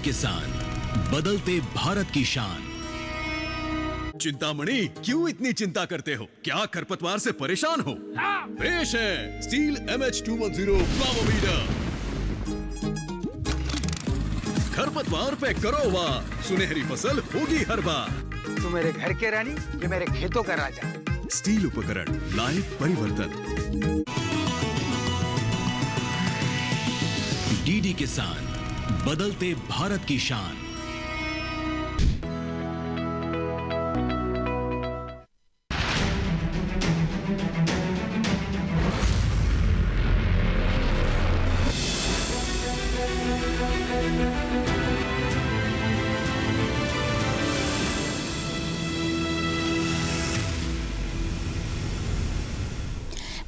किसान, बदलते भारत की शान। चिंतामणि, क्यों इतनी चिंता करते हो? क्या खरपतवार से परेशान हो? पेश है स्टील MH210 पावर वीडर। खरपतवार पे करो वार, सुनहरी फसल होगी हर बार। तू मेरे घर के रानी, ये मेरे खेतों का राजा। स्टील उपकरण लाए परिवर्तन। डीडी किसान, बदलते भारत की शान।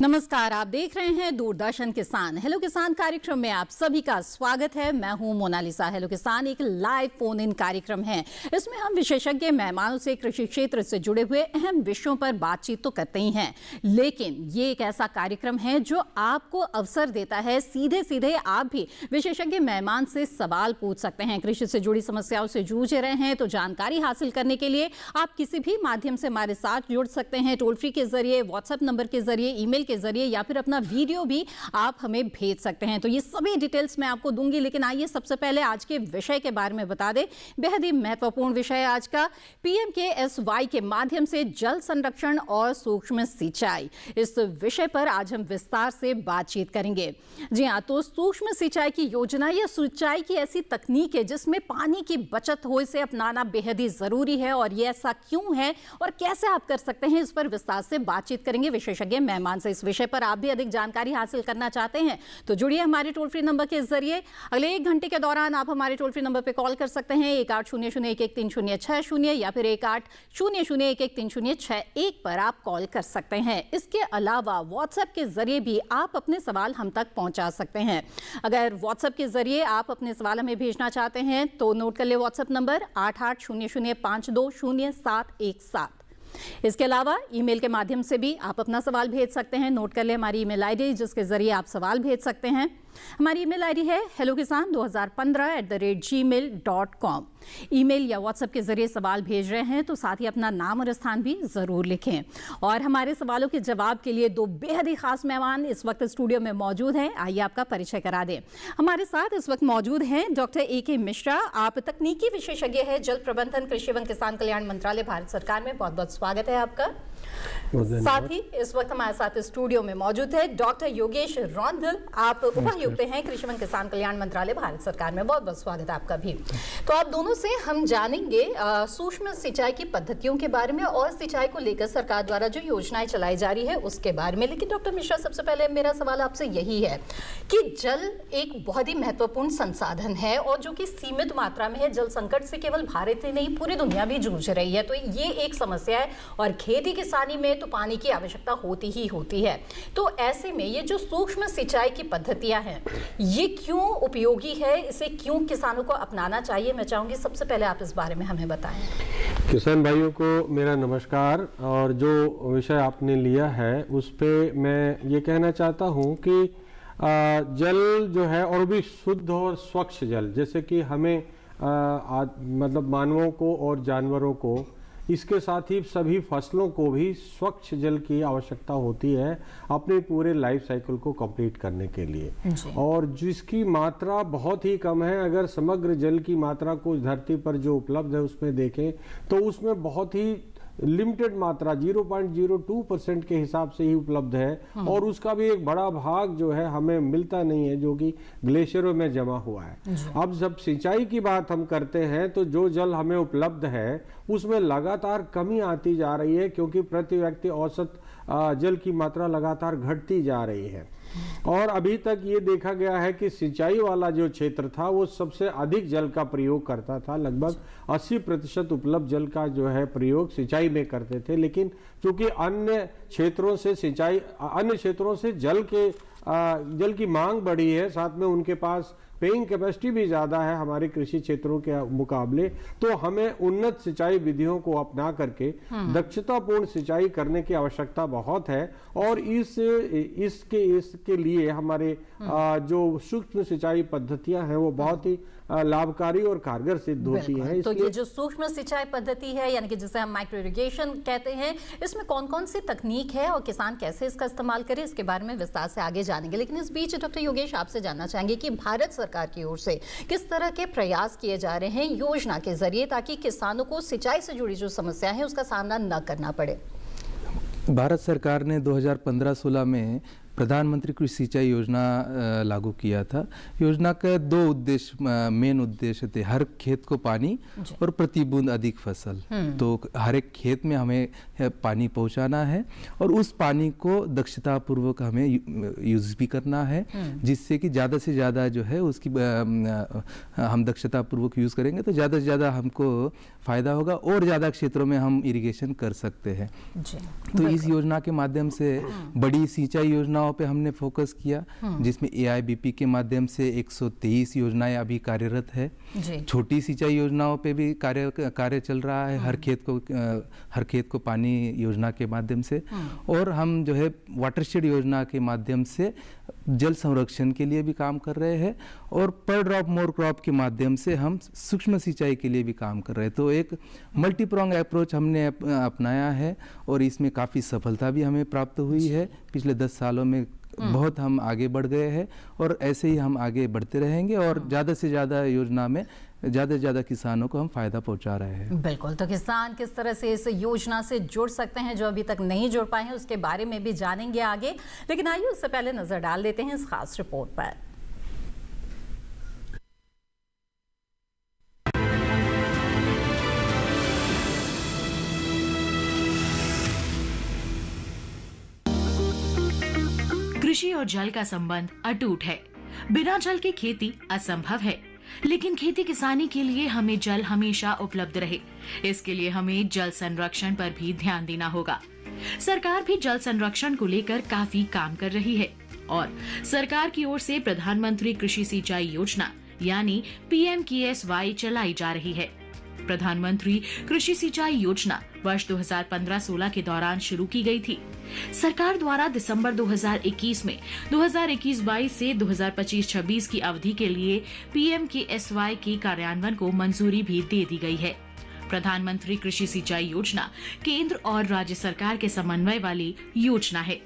नमस्कार, आप देख रहे हैं दूरदर्शन किसान। हेलो किसान कार्यक्रम में आप सभी का स्वागत है। मैं हूं मोनालिसा। हेलो किसान एक लाइव फोन इन कार्यक्रम है। इसमें हम विशेषज्ञ मेहमानों से कृषि क्षेत्र से जुड़े हुए अहम विषयों पर बातचीत तो करते ही हैं, लेकिन ये एक ऐसा कार्यक्रम है जो आपको अवसर देता है सीधे सीधे आप भी विशेषज्ञ मेहमान से सवाल पूछ सकते हैं। कृषि से जुड़ी समस्याओं से जूझ रहे हैं तो जानकारी हासिल करने के लिए आप किसी भी माध्यम से हमारे साथ जुड़ सकते हैं। टोल फ्री के जरिए, व्हाट्सएप नंबर के जरिए, ईमेल के जरिए या फिर अपना वीडियो भी आप हमें भेज सकते हैं। तो ये सभी डिटेल्स मैं आपको दूंगी, लेकिन आइए सबसे पहले आज के विषय के बारे में बता दें। बेहद ही महत्वपूर्ण विषय है आज का, PMKSY के माध्यम से जल संरक्षण और सूक्ष्म सिंचाई। इस विषय पर आज हम विस्तार से बातचीत करेंगे। जी हाँ, तो सूक्ष्म सिंचाई की योजना या सिंचाई की ऐसी तकनीक है जिसमें पानी की बचत हो, इसे अपनाना बेहद ही जरूरी है। और ये ऐसा क्यों है और कैसे आप कर सकते हैं, इस पर विस्तार से बातचीत करेंगे विशेषज्ञ मेहमान से। इस विषय पर आप भी अधिक जानकारी हासिल करना चाहते हैं तो जुड़िए हमारे टोल फ्री नंबर के जरिए। अगले 1 घंटे के दौरान आप हमारे टोल फ्री नंबर पर कॉल कर सकते हैं 1800113060 या फिर 1800113061 पर आप कॉल कर सकते हैं। इसके अलावा व्हाट्सएप के जरिए भी आप अपने सवाल हम तक पहुंचा सकते हैं। अगर व्हाट्सएप के जरिए आप अपने सवाल हमें भेजना चाहते हैं तो नोट कर ले व्हाट्सएप नंबर 8800520717। इसके अलावा ईमेल के माध्यम से भी आप अपना सवाल भेज सकते हैं। नोट कर ले हमारी ईमेल आईडी जिसके जरिए आप सवाल भेज सकते हैं। हमारी ईमेल आईडी है hellokisan2015@gmail.com। ईमेल या व्हाट्सएप के जरिए सवाल भेज रहे हैं तो साथ ही अपना नाम और स्थान भी जरूर लिखें। और हमारे सवालों के जवाब के लिए 2 बेहद ही खास मेहमान इस वक्त स्टूडियो में मौजूद हैं। आइए आपका परिचय करा दें। हमारे साथ इस वक्त मौजूद हैं डॉक्टर AK मिश्रा। आप तकनीकी विशेषज्ञ हैं, जल प्रबंधन, कृषि एवं किसान कल्याण मंत्रालय, भारत सरकार में। बहुत बहुत स्वागत है आपका। साथ ही इस वक्त हमारे साथ स्टूडियो में मौजूद है डॉक्टर योगेश रौंदल। आप उपायुक्त हैं, कृषि एवं किसान कल्याण मंत्रालय, भारत सरकार में। बहुत बहुत स्वागत है आपका भी। तो आप दोनों से हम जानेंगे सूक्ष्म सिंचाई की पद्धतियों के बारे में और सिंचाई को लेकर सरकार द्वारा जो योजनाएं चलाई जा रही है उसके बारे में। लेकिन डॉक्टर मिश्रा, सबसे पहले मेरा सवाल आपसे यही है कि जल एक बहुत ही महत्वपूर्ण संसाधन है और जो कि सीमित मात्रा में है। जल संकट से केवल भारत ही नहीं पूरी दुनिया भी जूझ रही है। तो ये एक समस्या है और खेती किसानी में तो पानी की आवश्यकता होती ही होती है। तो ऐसे में ये जो सूक्ष्म सिंचाई की पद्धतियां हैं ये क्यों उपयोगी है, इसे क्यों किसानों को अपनाना चाहिए? मैं चाहूंगी सबसे पहले आप इस बारे में हमें बताएं। किसान भाइयों को मेरा नमस्कार। और जो विषय आपने लिया है उस पे मैं ये कहना चाहता हूँ कि जल जो है और भी शुद्ध और स्वच्छ जल, जैसे कि हमें मतलब मानवों को और जानवरों को, इसके साथ ही सभी फसलों को भी स्वच्छ जल की आवश्यकता होती है अपने पूरे लाइफ साइकिल को कंप्लीट करने के लिए। और जिसकी मात्रा बहुत ही कम है। अगर समग्र जल की मात्रा को धरती पर जो उपलब्ध है उसमें देखें तो उसमें बहुत ही लिमिटेड मात्रा 0.02% के हिसाब से ही उपलब्ध है। और उसका भी एक बड़ा भाग जो है हमें मिलता नहीं है, जो कि ग्लेशियरों में जमा हुआ है। अब जब सिंचाई की बात हम करते हैं तो जो जल हमें उपलब्ध है उसमें लगातार कमी आती जा रही है, क्योंकि प्रति व्यक्ति औसत जल की मात्रा लगातार घटती जा रही है। और अभी तक ये देखा गया है कि सिंचाई वाला जो क्षेत्र था वो सबसे अधिक जल का प्रयोग करता था। लगभग 80% उपलब्ध जल का जो है प्रयोग सिंचाई में करते थे। लेकिन चूंकि अन्य क्षेत्रों से जल की मांग बढ़ी है, साथ में उनके पास पेइंग कैपेसिटी भी ज़्यादा है हमारे कृषि क्षेत्रों के मुकाबले, तो हमें उन्नत सिंचाई विधियों को अपना करके दक्षतापूर्ण सिंचाई करने की आवश्यकता बहुत है। और इसके लिए हमारे जो सूक्ष्म सिंचाई पद्धतियां हैं वो बहुत ही लाभकारी और कारगर सिद्ध होती हैं। तो ये जो सूक्ष्म सिंचाई पद्धति है, यानी कि जिसे हम माइक्रो इरिगेशन कहते हैं, इसमें कौन कौन सी तकनीक है और किसान कैसे इसका इस्तेमाल करे, इसके बारे में विस्तार से आगे जानेंगे। लेकिन इस बीच डॉक्टर योगेश आपसे जानना चाहेंगे कि भारत सरकार की ओर से किस तरह के प्रयास किए जा रहे हैं योजना के जरिए, ताकि किसानों को सिंचाई से जुड़ी जो समस्या है उसका सामना न करना पड़े। भारत सरकार ने 2015-16 में प्रधानमंत्री कृषि सिंचाई योजना लागू किया था। योजना का दो उद्देश्य, मेन उद्देश्य थे, हर खेत को पानी और प्रति बूंद अधिक फसल। तो हर एक खेत में हमें पानी पहुंचाना है और उस पानी को दक्षतापूर्वक हमें यूज भी करना है, जिससे कि ज़्यादा से ज़्यादा जो है उसकी हम दक्षतापूर्वक यूज़ करेंगे तो ज़्यादा से ज़्यादा हमको फ़ायदा होगा और ज़्यादा क्षेत्रों में हम इरिगेशन कर सकते हैं। तो इस योजना के माध्यम से बड़ी सिंचाई योजनाओं पे हमने फोकस किया, जिसमें AIBP के माध्यम से 123 योजनाएं अभी कार्यरत है। छोटी सिंचाई योजनाओं पे भी कार्य चल रहा है, हर खेत को पानी योजना के माध्यम से। और हम जो है वाटरशेड योजना के माध्यम से जल संरक्षण के लिए भी काम कर रहे हैं और पर ड्रॉप मोर क्रॉप के माध्यम से हम सूक्ष्म सिंचाई के लिए भी काम कर रहे हैं। तो एक मल्टीप्रॉन्ग अप्रोच हमने अपनाया है और इसमें काफ़ी सफलता भी हमें प्राप्त हुई है। पिछले 10 सालों में बहुत हम आगे बढ़ गए हैं और ऐसे ही हम आगे बढ़ते रहेंगे और ज़्यादा से ज़्यादा योजना में ज़्यादा से ज़्यादा किसानों को हम फायदा पहुंचा रहे हैं। बिल्कुल, तो किसान किस तरह से इस योजना से जुड़ सकते हैं, जो अभी तक नहीं जुड़ पाए हैं, उसके बारे में भी जानेंगे आगे। लेकिन आइए उससे पहले नजर डाल देते हैं इस खास रिपोर्ट पर। कृषि और जल का संबंध अटूट है। बिना जल के खेती असंभव है, लेकिन खेती किसानी के लिए हमें जल हमेशा उपलब्ध रहे, इसके लिए हमें जल संरक्षण पर भी ध्यान देना होगा। सरकार भी जल संरक्षण को लेकर काफी काम कर रही है और सरकार की ओर से प्रधानमंत्री कृषि सिंचाई योजना यानी PMKSY चलाई जा रही है। प्रधानमंत्री कृषि सिंचाई योजना वर्ष 2015-16 के दौरान शुरू की गई थी। सरकार द्वारा दिसंबर 2021 में 2021-22 से 2025-26 की अवधि के लिए PMKSY के कार्यान्वयन को मंजूरी भी दे दी गई है। प्रधानमंत्री कृषि सिंचाई योजना केंद्र और राज्य सरकार के समन्वय वाली योजना है।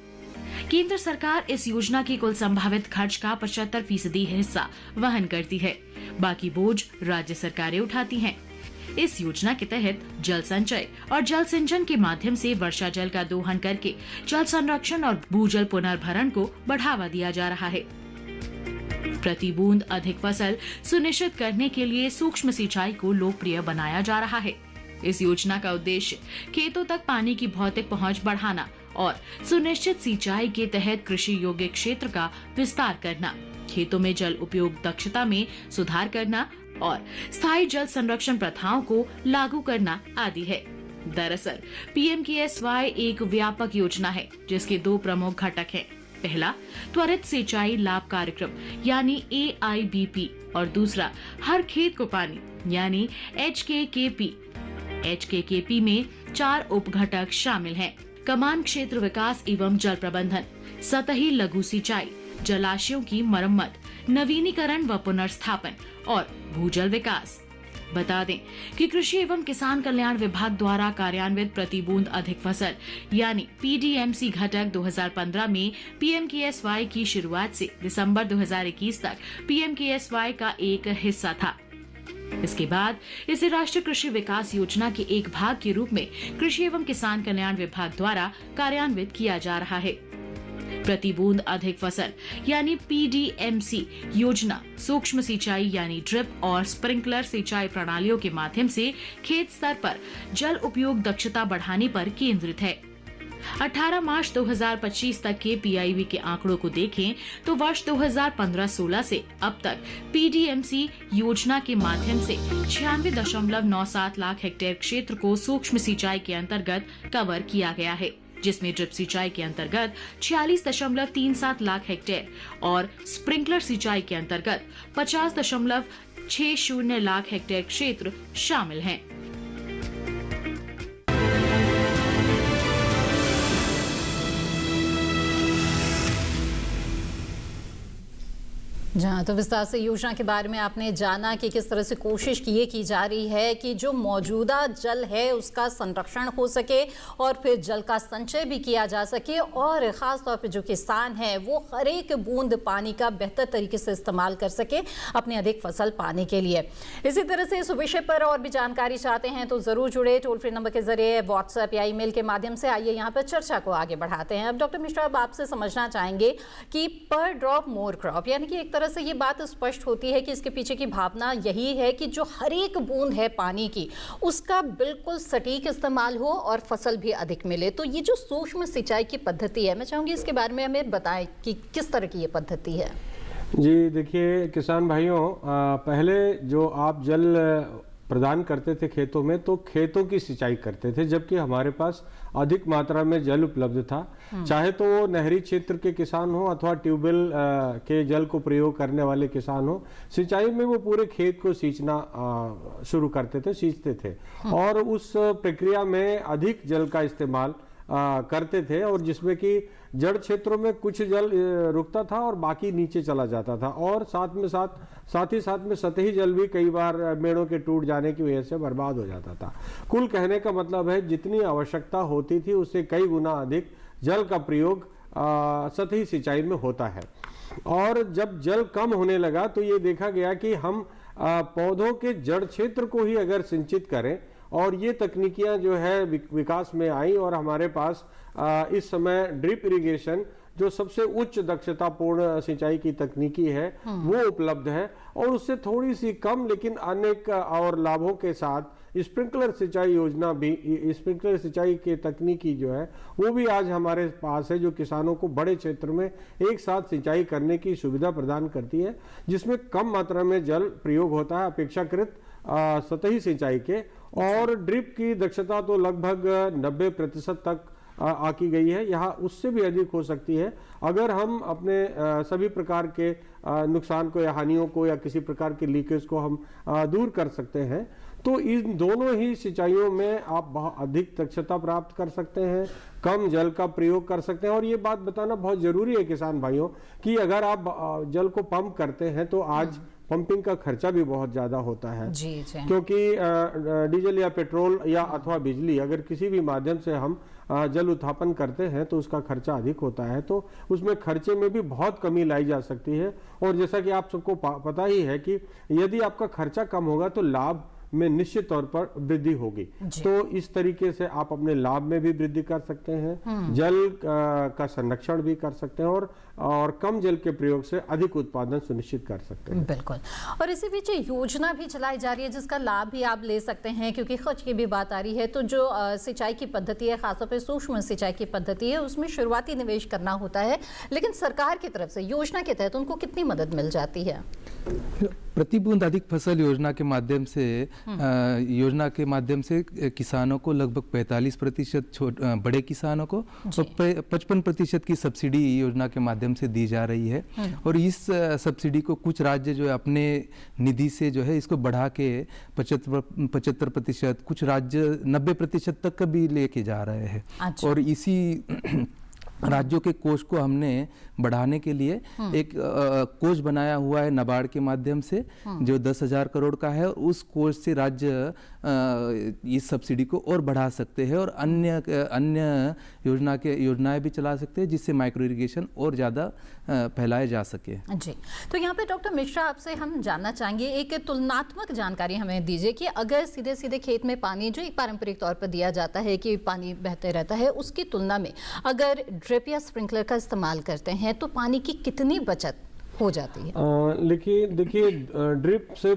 केंद्र सरकार इस योजना के कुल संभावित खर्च का 75% हिस्सा वहन करती है, बाकी बोझ राज्य सरकारें उठाती हैं। इस योजना के तहत जल संचय और जल सिंचन के माध्यम से वर्षा जल का दोहन करके जल संरक्षण और भूजल पुनर्भरण को बढ़ावा दिया जा रहा है। प्रति बूंद अधिक फसल सुनिश्चित करने के लिए सूक्ष्म सिंचाई को लोकप्रिय बनाया जा रहा है। इस योजना का उद्देश्य खेतों तक पानी की भौतिक पहुंच बढ़ाना और सुनिश्चित सिंचाई के तहत कृषि योग्य क्षेत्र का विस्तार करना, खेतों में जल उपयोग दक्षता में सुधार करना और स्थायी जल संरक्षण प्रथाओं को लागू करना आदि है। दरअसल PMKSY एक व्यापक योजना है जिसके 2 प्रमुख घटक हैं। पहला त्वरित सिंचाई लाभ कार्यक्रम यानी AIBP और दूसरा हर खेत को पानी यानी HKKP। HKKP में 4 उपघटक शामिल हैं: कमान क्षेत्र विकास एवं जल प्रबंधन, सतही लघु सिंचाई, जलाशयों की मरम्मत, नवीनीकरण व पुनर्स्थापन और भूजल विकास। बता दें कि कृषि एवं किसान कल्याण विभाग द्वारा कार्यान्वित प्रति बूंद अधिक फसल यानी PDMC घटक 2015 में PMKSY की शुरुआत से दिसंबर 2021 तक PMKSY का एक हिस्सा था। इसके बाद इसे राष्ट्रीय कृषि विकास योजना के एक भाग के रूप में कृषि एवं किसान कल्याण विभाग द्वारा कार्यान्वित किया जा रहा है। प्रति बूंद अधिक फसल यानी PDMC योजना सूक्ष्म सिंचाई यानी ड्रिप और स्प्रिंकलर सिंचाई प्रणालियों के माध्यम से खेत स्तर पर जल उपयोग दक्षता बढ़ाने पर केंद्रित है। 18 मार्च 2025 तक के PIB के आंकड़ों को देखें तो वर्ष 2015-16 से अब तक PDMC योजना के माध्यम से 96.97 लाख हेक्टेयर क्षेत्र को सूक्ष्म सिंचाई के अंतर्गत कवर किया गया है। जिसमें ड्रिप सिंचाई के अंतर्गत 46.37 लाख हेक्टेयर और स्प्रिंकलर सिंचाई के अंतर्गत 50.60 लाख हेक्टेयर क्षेत्र शामिल हैं। जहाँ तो विस्तार से योजना के बारे में आपने जाना कि किस तरह से कोशिश ये की जा रही है कि जो मौजूदा जल है उसका संरक्षण हो सके और फिर जल का संचय भी किया जा सके और ख़ास तौर पे जो किसान है वो हर एक बूंद पानी का बेहतर तरीके से इस्तेमाल कर सके अपनी अधिक फसल पाने के लिए। इसी तरह से इस विषय पर और भी जानकारी चाहते हैं तो ज़रूर जुड़े टोल फ्री नंबर के जरिए, व्हाट्सएप या ईमेल के माध्यम से। आइए यहाँ पर चर्चा को आगे बढ़ाते हैं। अब डॉक्टर मिश्रा, अब आपसे समझना चाहेंगे कि पर ड्रॉप मोर क्रॉप, यानी कि एक तरह से ये बात स्पष्ट होती है कि इसके पीछे की भावना यही है कि जो हर एक बूंद है पानी की उसका बिल्कुल सटीक इस्तेमाल हो और फसल भी अधिक मिले। तो ये जो सूक्ष्म सिंचाई की पद्धति है, मैं चाहूंगी इसके बारे में हमें बताएं कि किस तरह की ये पद्धति है। जी देखिए किसान भाइयों, पहले जो आप जल प्रदान करते थे खेतों में तो खेतों की सिंचाई करते थे, जबकि हमारे पास अधिक मात्रा में जल उपलब्ध था। चाहे तो वो नहरी क्षेत्र के किसान हो अथवा ट्यूबवेल के जल को प्रयोग करने वाले किसान हो, सिंचाई में वो पूरे खेत को सींचना शुरू करते थे, सींचते थे और उस प्रक्रिया में अधिक जल का इस्तेमाल करते थे और जिसमें कि जड़ क्षेत्रों में कुछ जल रुकता था और बाकी नीचे चला जाता था और साथ ही साथ में सतही जल भी कई बार मेड़ों के टूट जाने की वजह से बर्बाद हो जाता था। कुल कहने का मतलब है जितनी आवश्यकता होती थी उससे कई गुना अधिक जल का प्रयोग सतही सिंचाई में होता है। और जब जल कम होने लगा तो ये देखा गया कि हम पौधों के जड़ क्षेत्र को ही अगर सिंचित करें और ये तकनीकियां जो है विकास में आई और हमारे पास इस समय ड्रिप इरिगेशन जो सबसे उच्च दक्षतापूर्ण सिंचाई की तकनीकी है वो उपलब्ध है और उससे थोड़ी सी कम लेकिन अनेक और लाभों के साथ स्प्रिंकलर सिंचाई योजना भी, स्प्रिंकलर सिंचाई के तकनीकी जो है वो भी आज हमारे पास है, जो किसानों को बड़े क्षेत्र में एक साथ सिंचाई करने की सुविधा प्रदान करती है, जिसमें कम मात्रा में जल प्रयोग होता है अपेक्षाकृत सतही सिंचाई के। और ड्रिप की दक्षता तो लगभग 90% तक आकी गई है, यहाँ उससे भी अधिक हो सकती है अगर हम अपने सभी प्रकार के नुकसान को या हानियों को या किसी प्रकार के लीकेज को हम दूर कर सकते हैं। तो इन दोनों ही सिंचाइयों में आप बहुत अधिक दक्षता प्राप्त कर सकते हैं, कम जल का प्रयोग कर सकते हैं। और ये बात बताना बहुत जरूरी है किसान भाइयों कि अगर आप जल को पंप करते हैं तो आज पंपिंग का खर्चा भी बहुत ज्यादा होता है जी। क्योंकि डीजल या पेट्रोल या अथवा बिजली अगर किसी भी माध्यम से हम जल उत्थापन करते हैं तो उसका खर्चा अधिक होता है, तो उसमें खर्चे में भी बहुत कमी लाई जा सकती है। और जैसा कि आप सबको पता ही है कि यदि आपका खर्चा कम होगा तो लाभ में निश्चित तौर पर वृद्धि होगी। तो इस तरीके से आप अपने लाभ में भी वृद्धि कर सकते हैं, जल का संरक्षण भी कर सकते हैं और कम जल के प्रयोग से अधिक उत्पादन सुनिश्चित कर सकते हैं। बिल्कुल। और इसी बीच योजना भी चलाई जा रही है जिसका लाभ भी आप ले सकते हैं, क्योंकि खर्च की भी बात आ रही है। तो जो सिंचाई की पद्धति है, खासतौर पर सूक्ष्म सिंचाई की पद्धति है, उसमें शुरुआती निवेश करना होता है, लेकिन सरकार की तरफ से योजना के तहत उनको कितनी मदद मिल जाती है? प्रति बूंद अधिक फसल योजना के माध्यम से किसानों को लगभग 45% बड़े किसानों को और 55% की सब्सिडी योजना के माध्यम से दी जा रही है। और इस सब्सिडी को कुछ राज्य जो है अपने निधि से जो है इसको बढ़ा के 75%, कुछ राज्य 90% तक का भी लेके जा रहे हैं। अच्छा। और इसी राज्यों के कोष को हमने बढ़ाने के लिए एक कोष बनाया हुआ है नाबार्ड के माध्यम से, जो 10,000 करोड़ का है। उस कोष से राज्य इस सब्सिडी को और बढ़ा सकते हैं और अन्य योजनाएं भी चला सकते हैं, जिससे माइक्रो इरिगेशन और ज़्यादा फैलाया जा सके। जी, तो यहाँ पे डॉक्टर मिश्रा आपसे हम जानना चाहेंगे, एक तुलनात्मक जानकारी हमें दीजिए कि अगर सीधे सीधे खेत में पानी जो एक पारंपरिक तौर पर दिया जाता है कि पानी बहते रहता है, उसकी तुलना में अगर ड्रिप या स्प्रिंकलर का इस्तेमाल करते हैं तो पानी की कितनी बचत हो जाती है? देखिए ड्रिप से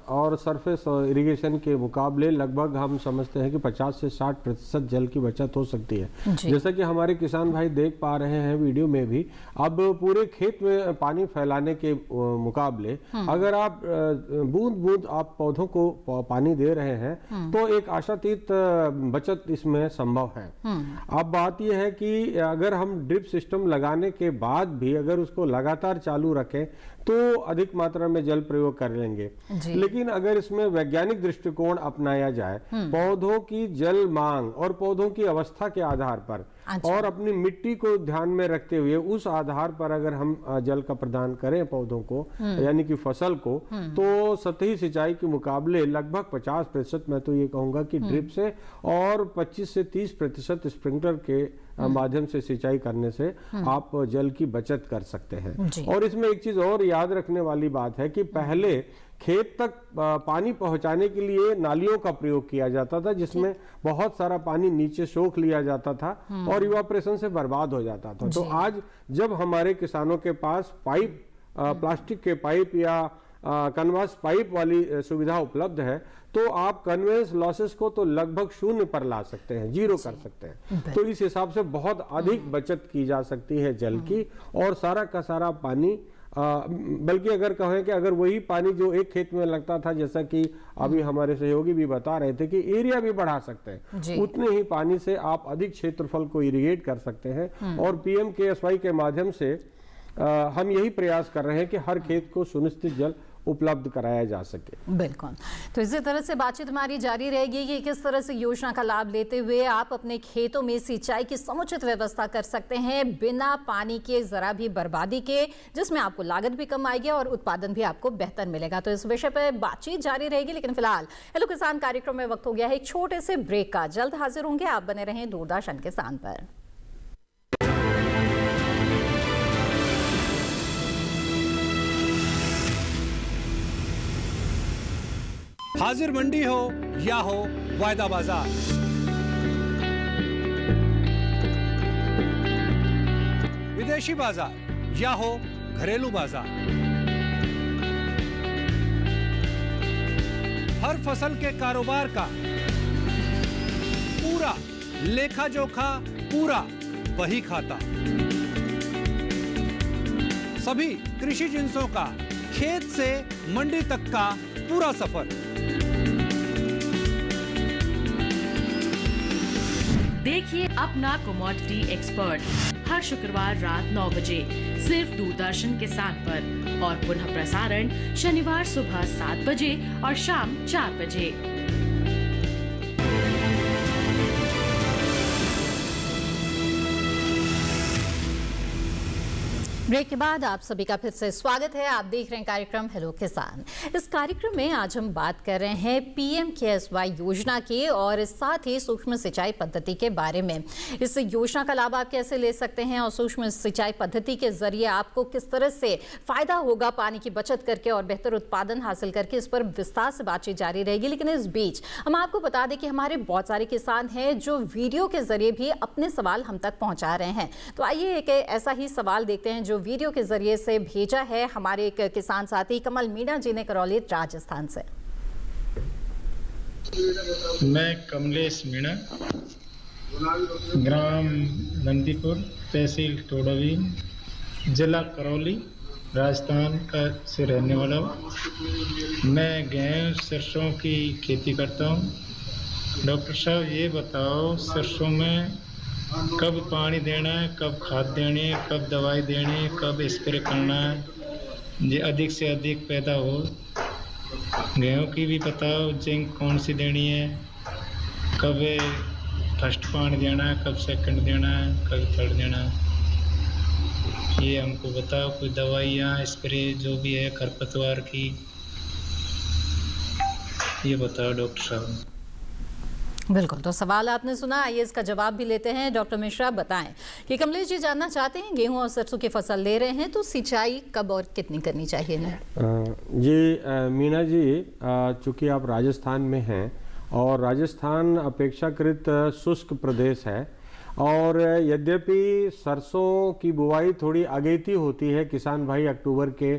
और सरफेस इरिगेशन के मुकाबले लगभग हम समझते हैं कि 50 से 60% जल की बचत हो सकती है। जैसा कि हमारे किसान भाई देख पा रहे हैं वीडियो में भी, अब पूरे खेत में पानी फैलाने के मुकाबले अगर आप बूंद बूंद आप पौधों को पानी दे रहे हैं तो एक आशातीत बचत इसमें संभव है। अब बात यह है कि अगर हम ड्रिप सिस्टम लगाने के बाद भी अगर उसको लगातार चालू रखें तो अधिक मात्रा में जल प्रयोग कर लेंगे, लेकिन अगर इसमें वैज्ञानिक दृष्टिकोण अपनाया जाए, पौधों की जल मांग और पौधों की अवस्था के आधार पर और अपनी मिट्टी को ध्यान में रखते हुए उस आधार पर अगर हम जल का प्रदान करें पौधों को यानी कि फसल को, तो सतही सिंचाई के मुकाबले लगभग 50% मैं तो ये कहूंगा कि ड्रिप से और 25 से 30% स्प्रिंकलर के माध्यम से सिंचाई करने से आप जल की बचत कर सकते हैं। और इसमें एक चीज और याद रखने वाली बात है कि पहले खेत तक पानी पहुंचाने के लिए नालियों का प्रयोग किया जाता था, जिसमें बहुत सारा पानी नीचे सोख लिया जाता था और इवापोरेशन से बर्बाद हो जाता था। तो आज जब हमारे किसानों के पास पाइप, प्लास्टिक के पाइप या कन्वर्स पाइप वाली सुविधा उपलब्ध है, तो आप कन्वेंस लॉसेस को तो लगभग 0 पर ला सकते हैं, 0 कर सकते हैं। तो इस हिसाब से बहुत अधिक बचत की जा सकती है जल की, और सारा का सारा पानी बल्कि अगर कहें कि अगर वही पानी जो एक खेत में लगता था, जैसा कि अभी हमारे सहयोगी भी बता रहे थे कि एरिया भी बढ़ा सकते हैं, उतने ही पानी से आप अधिक क्षेत्रफल को इरिगेट कर सकते हैं। और PMKSY के माध्यम से हम यही प्रयास कर रहे हैं कि हर खेत को सुनिश्चित जल उपलब्ध कराया जा सके। बिल्कुल। तो इसी तरह से बातचीत हमारी जारी रहेगी कि किस तरह से योजना का लाभ लेते हुए आप अपने खेतों में सिंचाई की समुचित व्यवस्था कर सकते हैं बिना पानी के जरा भी बर्बादी के, जिसमें आपको लागत भी कम आएगी और उत्पादन भी आपको बेहतर मिलेगा। तो इस विषय पर बातचीत जारी रहेगी, लेकिन फिलहाल हेलो किसान कार्यक्रम में वक्त हो गया है एक छोटे से ब्रेक का। जल्द हाजिर होंगे, आप बने रहें दूरदर्शन किसान पर। हाजिर मंडी हो या हो वायदा बाजार, विदेशी बाजार या हो घरेलू बाजार, हर फसल के कारोबार का पूरा लेखा जोखा, पूरा बही खाता, सभी कृषि जिंसों का खेत से मंडी तक का पूरा सफर। देखिए अपना कमोडिटी एक्सपर्ट हर शुक्रवार रात 9 बजे सिर्फ दूरदर्शन किसान पर, और पुनः प्रसारण शनिवार सुबह 7 बजे और शाम 4 बजे। ब्रेक के बाद आप सभी का फिर से स्वागत है। आप देख रहे हैं कार्यक्रम हेलो किसान। इस कार्यक्रम में आज हम बात कर रहे हैं PMKSY योजना की और साथ ही सूक्ष्म सिंचाई पद्धति के बारे में। इस योजना का लाभ आप कैसे ले सकते हैं और सूक्ष्म सिंचाई पद्धति के जरिए आपको किस तरह से फायदा होगा पानी की बचत करके और बेहतर उत्पादन हासिल करके, इस पर विस्तार से बातचीत जारी रहेगी। लेकिन इस बीच हम आपको बता दें कि हमारे बहुत सारे किसान हैं जो वीडियो के जरिए भी अपने सवाल हम तक पहुंचा रहे हैं। तो आइए एक ऐसा ही सवाल देखते हैं जो वीडियो के जरिए से भेजा है हमारे एक किसान साथी कमल मीणा जी ने करौली राजस्थान से। मैं कमलेश मीणा, ग्राम नंदीपुर, तहसील टोडावी, जिला करौली, राजस्थान का से रहने वाला हूँ। मैं गेहूं सरसों की खेती करता हूँ। डॉक्टर साहब ये बताओ, सरसों में कब पानी देना है, कब खाद देनी है, कब दवाई देनी है, कब स्प्रे करना है, ये अधिक से अधिक पैदा हो। गेहूं की भी बताओ, जिंक कौन सी देनी है, कब फर्स्ट पानी देना है, कब सेकंड देना है, कब थर्ड देना है, ये हमको बताओ। कोई दवाइयाँ स्प्रे जो भी है खरपतवार की, ये बताओ डॉक्टर साहब। बिल्कुल, तो सवाल आपने सुना, आइए इसका जवाब भी लेते हैं। डॉक्टर मिश्रा बताएं कि कमलेश जी जानना चाहते हैं गेहूं और सरसों की फसल ले रहे हैं तो सिंचाई कब और कितनी करनी चाहिए इन्हें? जी मीना जी, चूंकि आप राजस्थान में हैं और राजस्थान अपेक्षाकृत शुष्क प्रदेश है और यद्यपि सरसों की बुआई थोड़ी अगेती होती है, किसान भाई अक्टूबर के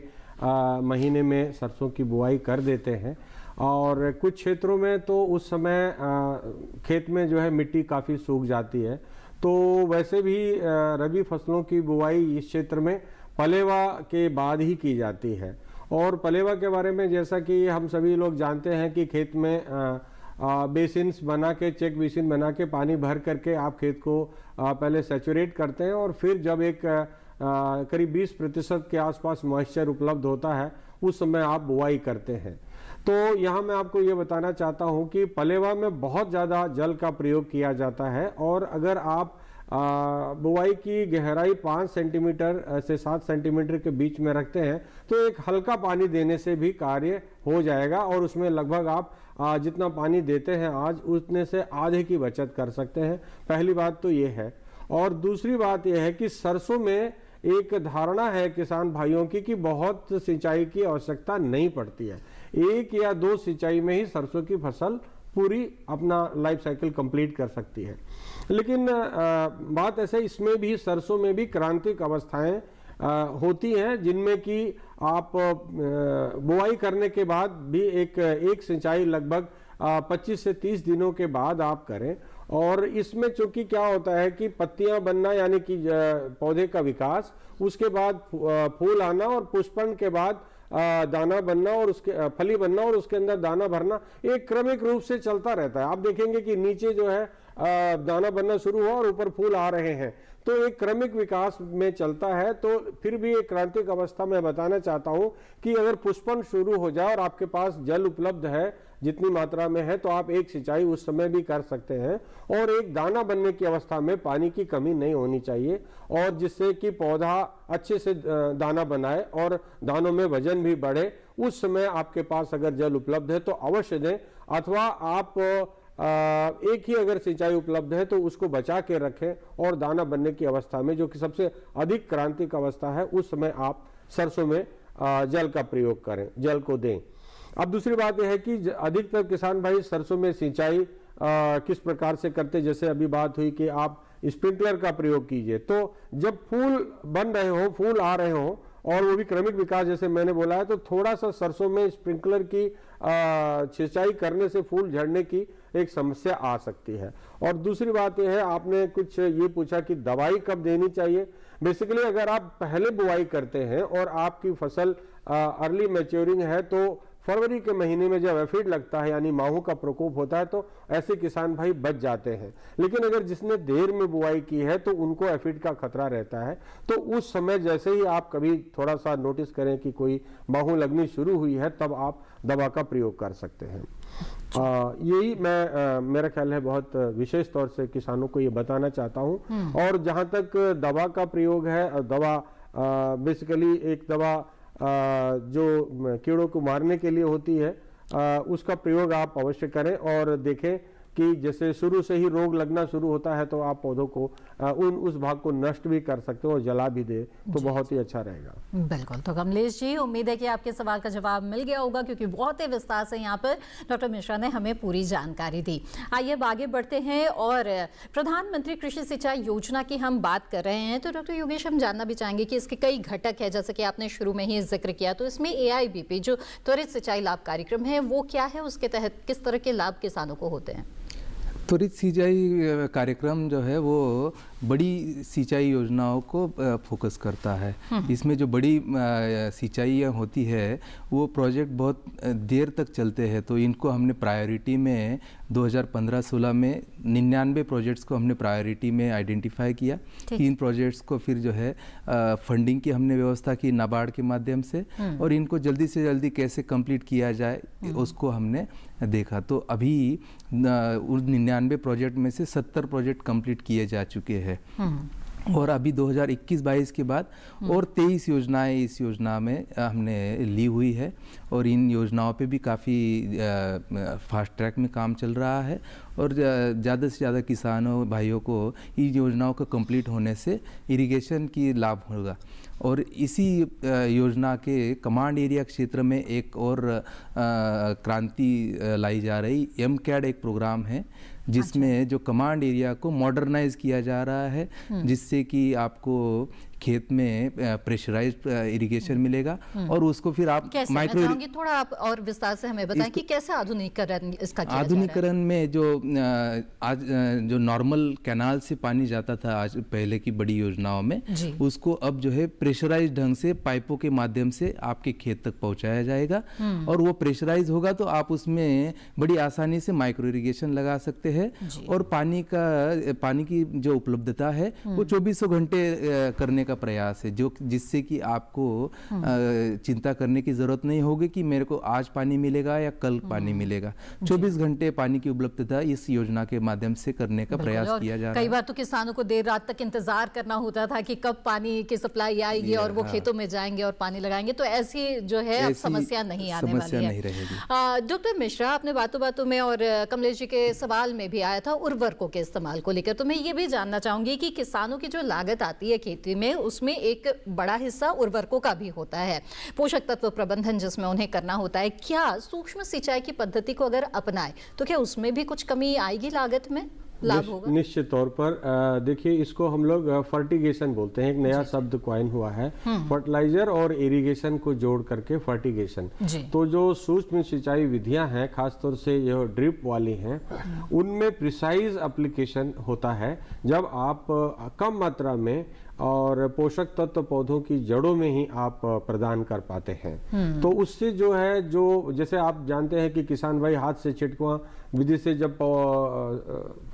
महीने में सरसों की बुआई कर देते हैं और कुछ क्षेत्रों में तो उस समय खेत में जो है मिट्टी काफ़ी सूख जाती है। तो वैसे भी रबी फसलों की बुआई इस क्षेत्र में पलेवा के बाद ही की जाती है। और पलेवा के बारे में जैसा कि हम सभी लोग जानते हैं कि खेत में बेसिन्स बना के, चेक बेसिन बना के पानी भर करके आप खेत को पहले सैचुरेट करते हैं और फिर जब एक करीब 20% के आसपास मॉइस्चर उपलब्ध होता है उस समय आप बुआई करते हैं। तो यहाँ मैं आपको ये बताना चाहता हूँ कि पलेवा में बहुत ज़्यादा जल का प्रयोग किया जाता है और अगर आप बुआई की गहराई 5 सेंटीमीटर से 7 सेंटीमीटर के बीच में रखते हैं तो एक हल्का पानी देने से भी कार्य हो जाएगा और उसमें लगभग आप जितना पानी देते हैं आज उतने से आधे की बचत कर सकते हैं। पहली बात तो ये है। और दूसरी बात यह है कि सरसों में एक धारणा है किसान भाइयों की कि बहुत सिंचाई की आवश्यकता नहीं पड़ती है, 1 या 2 सिंचाई में ही सरसों की फसल पूरी अपना लाइफ साइकिल कंप्लीट कर सकती है। लेकिन बात ऐसे इसमें भी सरसों में भी क्रांतिक अवस्थाएं होती हैं जिनमें कि आप बुआई करने के बाद भी एक सिंचाई लगभग 25 से 30 दिनों के बाद आप करें। और इसमें चूंकि क्या होता है कि पत्तियां बनना यानी कि पौधे का विकास, उसके बाद फूल आना और पुष्पन के बाद दाना बनना और उसके फली बनना और उसके अंदर दाना भरना एक क्रमिक रूप से चलता रहता है। आप देखेंगे कि नीचे जो है दाना बनना शुरू हुआ और ऊपर फूल आ रहे हैं, तो एक क्रमिक विकास में चलता है। तो फिर भी एक क्रांतिक अवस्था में बताना चाहता हूं कि अगर पुष्पन शुरू हो जाए और आपके पास जल उपलब्ध है जितनी मात्रा में है तो आप एक सिंचाई उस समय भी कर सकते हैं और एक दाना बनने की अवस्था में पानी की कमी नहीं होनी चाहिए और जिससे कि पौधा अच्छे से दाना बनाए और दानों में वजन भी बढ़े। उस समय आपके पास अगर जल उपलब्ध है तो अवश्य दें, अथवा आप एक ही अगर सिंचाई उपलब्ध है तो उसको बचा के रखें और दाना बनने की अवस्था में, जो कि सबसे अधिक क्रांतिक अवस्था है, उस समय आप सरसों में जल का प्रयोग करें, जल को दें। अब दूसरी बात यह है कि अधिकतर किसान भाई सरसों में सिंचाई किस प्रकार से करते, जैसे अभी बात हुई कि आप स्प्रिंकलर का प्रयोग कीजिए। तो जब फूल बन रहे हो, फूल आ रहे हो और वो भी क्रमिक विकास जैसे मैंने बोला है, तो थोड़ा सा सरसों में स्प्रिंकलर की सिंचाई करने से फूल झड़ने की एक समस्या आ सकती है। और दूसरी बात यह है, आपने कुछ ये पूछा कि दवाई कब देनी चाहिए। बेसिकली अगर आप पहले बुआई करते हैं और आपकी फसल अर्ली मैच्योरिंग है तो फरवरी के महीने में जब एफिड लगता है यानी माहू का प्रकोप होता है तो ऐसे किसान भाई बच जाते हैं। लेकिन अगर जिसने देर में बुआई की है तो उनको एफिड का खतरा रहता है। तो उस समय जैसे ही आप कभी थोड़ा सा नोटिस करें कि कोई माहू लगनी शुरू हुई है तब आप दवा का प्रयोग कर सकते हैं। यही मैं मेरा ख्याल है बहुत विशेष तौर से किसानों को ये बताना चाहता हूँ। और जहाँ तक दवा का प्रयोग है, दवा बेसिकली एक दवा जो कीड़ों को मारने के लिए होती है, उसका प्रयोग आप अवश्य करें और देखें कि जैसे शुरू से ही रोग लगना शुरू होता है तो आप पौधों को उस भाग को नष्ट भी कर सकते हो और जला भी दे तो बहुत ही अच्छा रहेगा। बिल्कुल। तो कमलेश जी, उम्मीद है कि आपके सवाल का जवाब मिल गया होगा क्योंकि बहुत ही विस्तार से यहाँ पर डॉक्टर मिश्रा ने हमें पूरी जानकारी दी। आइए अब आगे बढ़ते हैं और प्रधानमंत्री कृषि सिंचाई योजना की हम बात कर रहे हैं। तो डॉक्टर योगेश, हम जानना भी चाहेंगे कि इसके कई घटक है, जैसे कि आपने शुरू में ही जिक्र किया। तो इसमें AIBP जो त्वरित सिंचाई लाभ कार्यक्रम है वो क्या है, उसके तहत किस तरह के लाभ किसानों को होते हैं? त्वरित सिंचाई कार्यक्रम जो है वो बड़ी सिंचाई योजनाओं को फोकस करता है। इसमें जो बड़ी सिंचाइयाँ होती है वो प्रोजेक्ट बहुत देर तक चलते हैं, तो इनको हमने प्रायोरिटी में 2015-16 में 99 प्रोजेक्ट्स को हमने प्रायोरिटी में आइडेंटिफाई किया। 3 प्रोजेक्ट्स को फिर जो है फंडिंग की हमने व्यवस्था की नाबार्ड के माध्यम से, और इनको जल्दी से जल्दी कैसे कंप्लीट किया जाए उसको हमने देखा। तो अभी 99 प्रोजेक्ट में से 70 प्रोजेक्ट कंप्लीट किए जा चुके हैं और अभी 2021-22 के बाद और 23 योजनाएं इस योजना में हमने ली हुई है और इन योजनाओं पे भी काफ़ी फास्ट ट्रैक में काम चल रहा है और ज़्यादा से ज़्यादा किसानों भाइयों को इन योजनाओं को कंप्लीट होने से इरिगेशन की लाभ होगा। और इसी योजना के कमांड एरिया क्षेत्र में एक और क्रांति लाई जा रही MCAD एक प्रोग्राम है जिसमें जो कमांड एरिया को मॉडर्नाइज किया जा रहा है, जिससे कि आपको खेत में प्रेशराइज्ड इरिगेशन मिलेगा और उसको फिर आप माइक्रो थोड़ा आप और विस्तार से हमें बताएं कि कैसे आधुनिकीकरण इसका किया जा रहा है। आधुनिकीकरण में जो आज जो नॉर्मल कैनाल से पानी जाता था आज पहले की बड़ी योजनाओं में, उसको अब जो है प्रेशराइज्ड ढंग से पाइपों के माध्यम से आपके खेत तक पहुंचाया जाएगा और वो प्रेशराइज होगा तो आप उसमें बड़ी आसानी से माइक्रो इरिगेशन लगा सकते हैं और पानी की जो उपलब्धता है वो 24 घंटे करने का प्रयास है, जो जिससे कि आपको चिंता करने की जरूरत नहीं होगी कि मेरे को आज पानी मिलेगा या कल पानी मिलेगा। 24 घंटे पानी की उपलब्धता इस योजना के माध्यम से करने का प्रयास किया जा रहा है। कई बार तो किसानों को देर रात तक इंतजार करना होता था कि कब पानी की सप्लाई आएगी और वो खेतों में जाएंगे और पानी लगाएंगे, तो ऐसी जो है अब समस्या नहीं आने वाली है। डॉक्टर मिश्रा, आपने बातों बातों में और कमलेश जी के सवाल में भी आया था उर्वरकों के इस्तेमाल को लेकर, तो मैं ये भी जानना चाहूंगी कि किसानों की जो लागत आती है खेती में उसमें एक बड़ा हिस्सा उर्वरकों का भी होता है, पोषक तत्व प्रबंधन जिसमें उन्हें करना होता है। क्या सूक्ष्म सिंचाई की पद्धति को अगर अपनाए तो क्या उसमें भी कुछ कमी आएगी, लागत में लाभ होगा? निश्चित तौर पर देखिए, इसको हम लोग फर्टिगेशन बोलते हैं, एक नया शब्द क्वाइन हुआ है, फर्टिलाइजर और इरिगेशन को जोड़ करके फर्टिगेशन। तो जो सूक्ष्म सिंचाई विधियां हैं, खासतौर से ये ड्रिप वाली हैं, उनमें प्रिसाइज एप्लीकेशन होता है जब आप कम मात्रा में और पोषक तत्व पौधों की जड़ों में ही आप प्रदान कर पाते हैं। तो उससे जो है, जो जैसे आप जानते हैं कि किसान भाई हाथ से छिटकुआ विधि से जब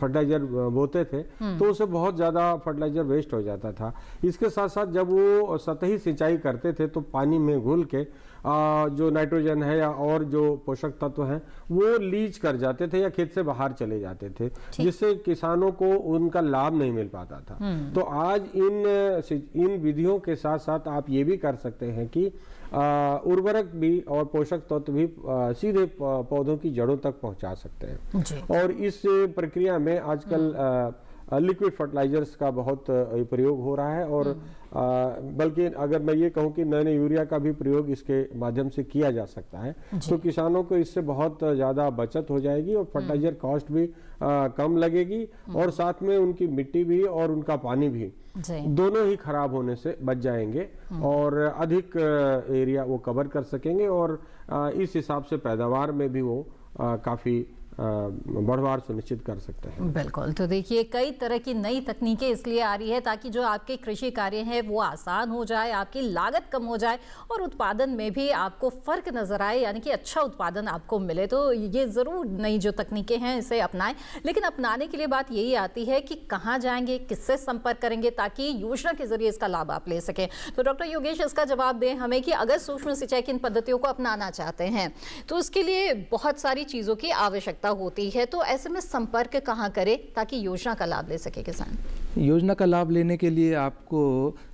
फर्टिलाइजर बोते थे तो उससे बहुत ज़्यादा फर्टिलाइजर वेस्ट हो जाता था। इसके साथ साथ जब वो सतही सिंचाई करते थे तो पानी में घुल के जो नाइट्रोजन है या और जो पोषक तत्व हैं वो लीच कर जाते थे या खेत से बाहर चले जाते थे, जिससे किसानों को उनका लाभ नहीं मिल पाता था। तो आज इन विधियों के साथ साथ आप ये भी कर सकते हैं कि उर्वरक भी और पोषक तत्व भी सीधे पौधों की जड़ों तक पहुंचा सकते हैं। और इस प्रक्रिया में आजकल लिक्विड फर्टिलाइजर्स का बहुत प्रयोग हो रहा है और बल्कि अगर मैं ये कहूँ कि नए यूरिया का भी प्रयोग इसके माध्यम से किया जा सकता है, तो किसानों को इससे बहुत ज़्यादा बचत हो जाएगी और फर्टिलाइजर कॉस्ट भी कम लगेगी और साथ में उनकी मिट्टी भी और उनका पानी भी दोनों ही खराब होने से बच जाएंगे और अधिक एरिया वो कवर कर सकेंगे और इस हिसाब से पैदावार में भी वो काफ़ी बढ़वार सुनिश्चित कर सकते हैं। बिल्कुल। तो देखिए, कई तरह की नई तकनीकें इसलिए आ रही है ताकि जो आपके कृषि कार्य हैं वो आसान हो जाए, आपकी लागत कम हो जाए और उत्पादन में भी आपको फर्क नजर आए, यानी कि अच्छा उत्पादन आपको मिले। तो ये जरूर नई जो तकनीकें हैं इसे अपनाएं, लेकिन अपनाने के लिए बात यही आती है कि कहाँ जाएंगे, किससे संपर्क करेंगे ताकि योजना के जरिए इसका लाभ आप ले सकें। तो डॉक्टर योगेश, इसका जवाब दें हमें कि अगर सूक्ष्म सिंचाई की इन पद्धतियों को अपनाना चाहते हैं तो उसके लिए बहुत सारी चीजों की आवश्यकता होती है, तो ऐसे में संपर्क कहां करें ताकि योजना का लाभ ले सके किसान? योजना का लाभ लेने के लिए आपको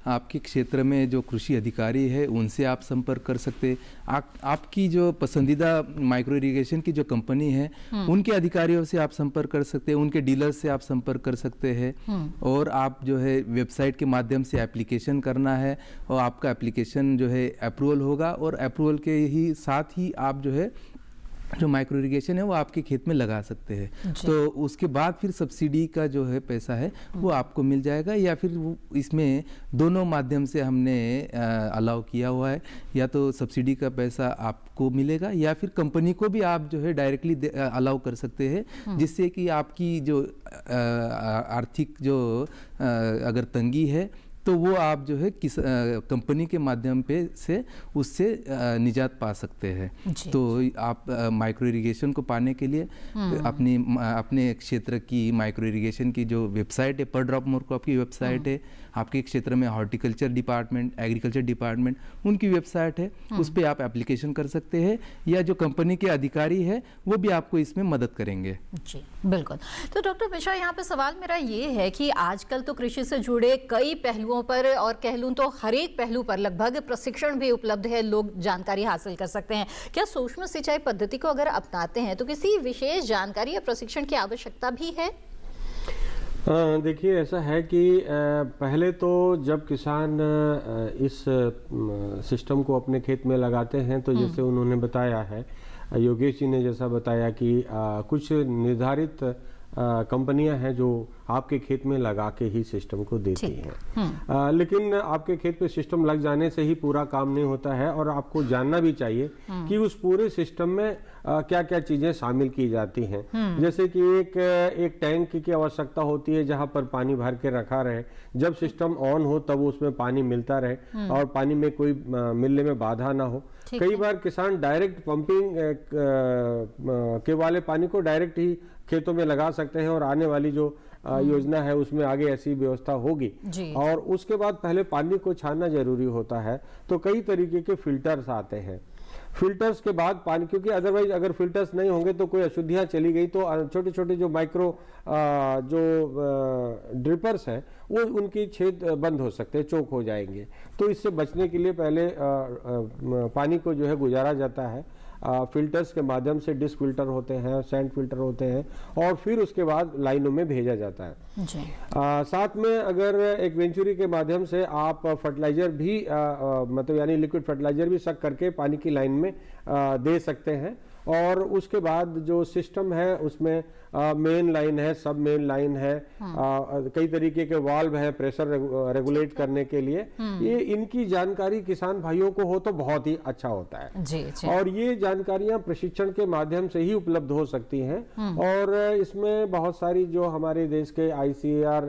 आपके क्षेत्र में जो कृषि अधिकारी है उनसे आप संपर्क कर सकते। आपकी जो पसंदीदा माइक्रो इरिगेशन की जो कंपनी है उनके अधिकारियों से आप संपर्क कर सकते हैं, उनके डीलर से आप संपर्क कर सकते हैं और आप जो है वेबसाइट के माध्यम से एप्लीकेशन करना है और आपका एप्लीकेशन जो है अप्रूवल होगा और अप्रूवल के ही साथ ही आप जो है जो माइक्रो इरिगेशन है वो आपके खेत में लगा सकते हैं। तो उसके बाद फिर सब्सिडी का जो है पैसा है वो आपको मिल जाएगा, या फिर इसमें दोनों माध्यम से हमने अलाउ किया हुआ है, या तो सब्सिडी का पैसा आपको मिलेगा या फिर कंपनी को भी आप जो है डायरेक्टली अलाउ कर सकते हैं, जिससे कि आपकी जो आर्थिक जो अगर तंगी है तो वो आप जो है किस कंपनी के माध्यम पे से उससे निजात पा सकते हैं। तो आप माइक्रो इरिगेशन को पाने के लिए अपने क्षेत्र की माइक्रो इरिगेशन की जो वेबसाइट है, पर ड्रॉप मोर क्रॉप की वेबसाइट है, आपके क्षेत्र में हॉर्टिकल्चर डिपार्टमेंट, एग्रीकल्चर डिपार्टमेंट उनकी वेबसाइट है, उस पर आप एप्लीकेशन कर सकते हैं, या जो कंपनी के अधिकारी है वो भी आपको इसमें मदद करेंगे। जी बिल्कुल। तो डॉक्टर मिश्रा, यहाँ पे सवाल मेरा ये है कि आजकल तो कृषि से जुड़े कई पहलुओं पर और कह लूं तो हर एक पहलू पर लगभग प्रशिक्षण भी उपलब्ध है, लोग जानकारी हासिल कर सकते हैं। क्या सूक्ष्म सिंचाई पद्धति को अगर अपनाते हैं तो किसी विशेष जानकारी या प्रशिक्षण की आवश्यकता भी है? देखिए, ऐसा है कि पहले तो जब किसान इस सिस्टम को अपने खेत में लगाते हैं तो जैसे उन्होंने बताया है, योगेश जी ने जैसा बताया कि कुछ निर्धारित कंपनियां हैं जो आपके खेत में लगा के ही सिस्टम को देती हैं। लेकिन आपके खेत पे सिस्टम लग जाने से ही पूरा काम नहीं होता है, और आपको जानना भी चाहिए कि उस पूरे सिस्टम में क्या क्या चीजें शामिल की जाती हैं। जैसे कि एक टैंक की आवश्यकता होती है जहां पर पानी भर के रखा रहे, जब सिस्टम ऑन हो तब उसमें पानी मिलता रहे और पानी में कोई मिलने में बाधा ना हो। कई बार किसान डायरेक्ट पंपिंग के वाले पानी को डायरेक्ट ही खेतों में लगा सकते हैं, और आने वाली जो योजना है उसमें आगे ऐसी व्यवस्था होगी। और उसके बाद पहले पानी को छानना जरूरी होता है, तो कई तरीके के फिल्टर्स आते हैं। फिल्टर्स के बाद पानी, क्योंकि अदरवाइज अगर फिल्टर्स नहीं होंगे तो कोई अशुद्धियां चली गई तो छोटे छोटे जो माइक्रो ड्रिपर्स हैं वो उनकी छेद बंद हो सकते हैं, चोक हो जाएंगे। तो इससे बचने के लिए पहले पानी को जो है गुजारा जाता है फिल्टर्स के माध्यम से। डिस्क फिल्टर होते हैं, सैंड फिल्टर होते हैं, और फिर उसके बाद लाइनों में भेजा जाता है जी। साथ में अगर एक वेंचुरी के माध्यम से आप फर्टिलाइजर भी मतलब यानी लिक्विड फर्टिलाइजर भी सक करके पानी की लाइन में दे सकते हैं। और उसके बाद जो सिस्टम है उसमें मेन लाइन है, सब मेन लाइन है, कई तरीके के वाल्व है प्रेशर रेगुलेट करने के लिए। ये इनकी जानकारी किसान भाइयों को हो तो बहुत ही अच्छा होता है जी। और ये जानकारियां प्रशिक्षण के माध्यम से ही उपलब्ध हो सकती हैं। और इसमें बहुत सारी जो हमारे देश के ICAR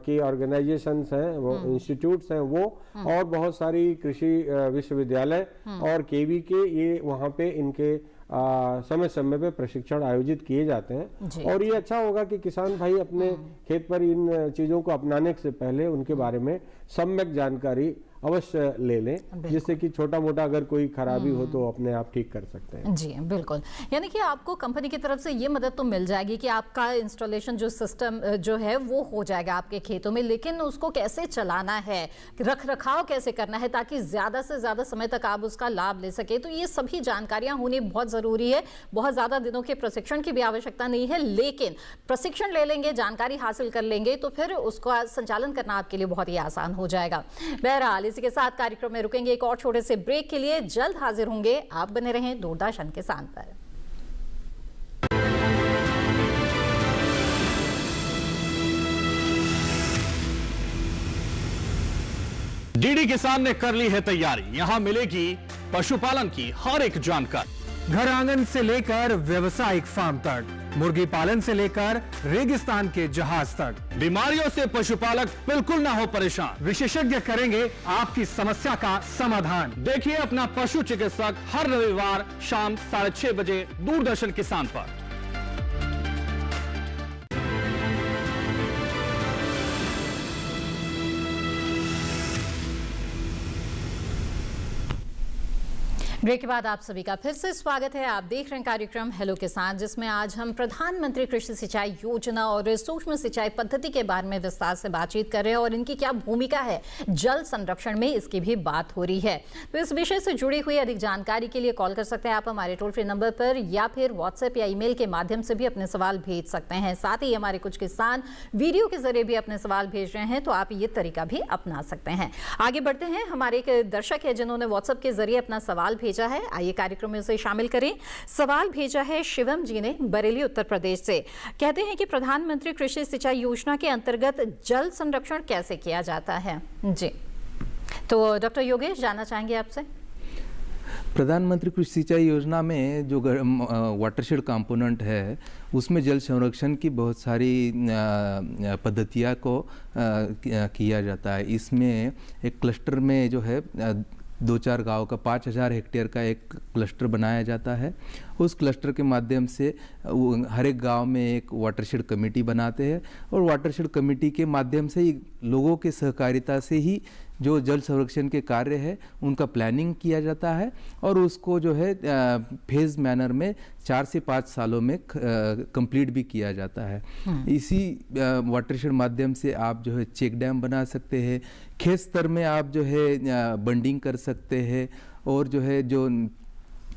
की ऑर्गेनाइजेशंस हैं, वो इंस्टीट्यूट्स हैं, वो और बहुत सारी कृषि विश्वविद्यालय और KV के ये वहाँ पे इनके समय समय पे प्रशिक्षण आयोजित किए जाते हैं। और ये अच्छा होगा कि किसान भाई अपने खेत पर इन चीजों को अपनाने से पहले उनके बारे में सम्यक जानकारी अवश्य ले लें, जिससे कि छोटा मोटा अगर कोई खराबी हो तो अपने आप ठीक कर सकते हैं। जी बिल्कुल, यानी कि आपको कंपनी की तरफ से ये मदद तो मिल जाएगी कि आपका इंस्टॉलेशन जो सिस्टम जो है वो हो जाएगा आपके खेतों में, लेकिन उसको कैसे चलाना है, रख रखाव कैसे करना है ताकि ज़्यादा से ज़्यादा समय तक आप उसका लाभ ले सके, तो ये सभी जानकारियाँ होनी बहुत ज़रूरी है। बहुत ज़्यादा दिनों के प्रशिक्षण की भी आवश्यकता नहीं है, लेकिन प्रशिक्षण ले लेंगे, जानकारी हासिल कर लेंगे तो फिर उसका संचालन करना आपके लिए बहुत ही आसान हो जाएगा। बहरहाल इसी के साथ कार्यक्रम में रुकेंगे एक और छोटे से ब्रेक के लिए, जल्द हाजिर होंगे। आप बने रहें दूरदर्शन किसान पर। डीडी किसान ने कर ली है तैयारी, यहां मिलेगी पशुपालन की हर एक जानकारी, घर आंगन से लेकर व्यवसायिक फार्म तक, मुर्गी पालन से लेकर रेगिस्तान के जहाज तक। बीमारियों से पशुपालक बिल्कुल ना हो परेशान, विशेषज्ञ करेंगे आपकी समस्या का समाधान। देखिए अपना पशु चिकित्सक हर रविवार शाम 6:30 बजे दूरदर्शन किसान पर। ब्रेक के बाद आप सभी का फिर से स्वागत है। आप देख रहे हैं कार्यक्रम हेलो किसान, जिसमें आज हम प्रधानमंत्री कृषि सिंचाई योजना और सूक्ष्म सिंचाई पद्धति के बारे में विस्तार से बातचीत कर रहे हैं और इनकी क्या भूमिका है जल संरक्षण में, इसकी भी बात हो रही है। तो इस विषय से जुड़ी हुई अधिक जानकारी के लिए कॉल कर सकते हैं आप हमारे टोल फ्री नंबर पर, या फिर व्हाट्सएप या ईमेल के माध्यम से भी अपने सवाल भेज सकते हैं। साथ ही हमारे कुछ किसान वीडियो के जरिए भी अपने सवाल भेज रहे हैं, तो आप ये तरीका भी अपना सकते हैं। आगे बढ़ते हैं, हमारे एक दर्शक है जिन्होंने व्हाट्सएप के जरिए अपना सवाल भेजा है, आइए कार्यक्रम में उसे शामिल करें। सवाल भेजा है शिवम जी ने बरेली उत्तर प्रदेश से। कहते हैं कि प्रधानमंत्री कृषि सिंचाई योजना के अंतर्गत जल संरक्षण कैसे किया जाता है जी। तो डॉक्टर योगेश जानना चाहेंगे आपसे। प्रधानमंत्री कृषि सिंचाई योजना में जो वाटरशेड कंपोनेंट है उसमें जल संरक्षण की बहुत सारी पद्धतियाँ को किया जाता है। इसमें एक क्लस्टर में जो है 2-4 गांव का 5000 हेक्टेयर का एक क्लस्टर बनाया जाता है। उस क्लस्टर के माध्यम से हर एक गांव में एक वाटरशेड कमेटी बनाते हैं और वाटरशेड कमेटी के माध्यम से ही लोगों के सहकारिता से ही जो जल संरक्षण के कार्य है उनका प्लानिंग किया जाता है और उसको जो है फेज मैनर में 4 से 5 सालों में कंप्लीट भी किया जाता है। इसी वाटरशेड माध्यम से आप जो है चेक डैम बना सकते हैं, खेत स्तर में आप जो है बंडिंग कर सकते हैं और जो है जो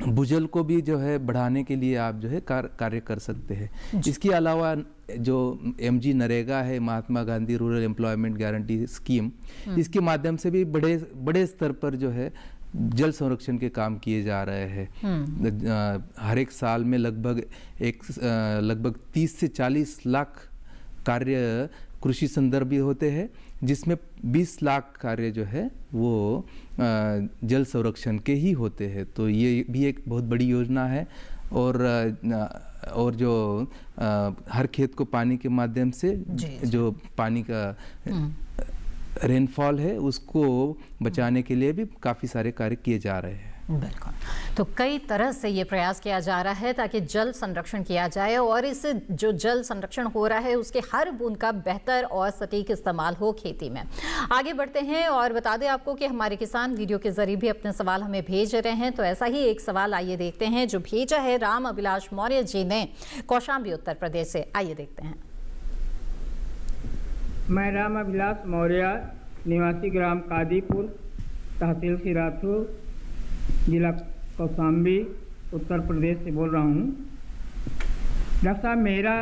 भूजल को भी जो है बढ़ाने के लिए आप जो है कार्य कर सकते हैं। इसके अलावा जो MG नरेगा है, Mahatma Gandhi rural employment guarantee scheme, इसके माध्यम से भी बड़े स्तर पर जो है जल संरक्षण के काम किए जा रहे हैं। हर एक साल में लगभग 30 से 40 लाख कार्य कृषि संदर्भी होते हैं, जिसमें 20 लाख कार्य जो है वो जल संरक्षण के ही होते हैं। तो ये भी एक बहुत बड़ी योजना है। और जो हर खेत को पानी के माध्यम से जो पानी का रेनफॉल है उसको बचाने के लिए भी काफ़ी सारे कार्य किए जा रहे हैं। बिल्कुल। तो कई तरह से ये प्रयास किया जा रहा है ताकि जल संरक्षण किया जाए और इस जो जल संरक्षण हो रहा है उसके हर बूंद का बेहतर और सटीक इस्तेमाल हो खेती में। आगे बढ़ते हैं और बता दें आपको कि हमारे किसान वीडियो के जरिए भी अपने सवाल हमें भेज रहे हैं। तो ऐसा ही एक सवाल आइए देखते हैं जो भेजा है राम अभिलाष मौर्य जी ने कौशाम्बी उत्तर प्रदेश से। आइए देखते हैं। मैं राम अभिलाष मौर्य, निवासी ग्राम कादीपुर, तहसील सिराथू, जिला कौशाम्बी, उत्तर प्रदेश से बोल रहा हूँ। डॉक्टर साहब, मेरा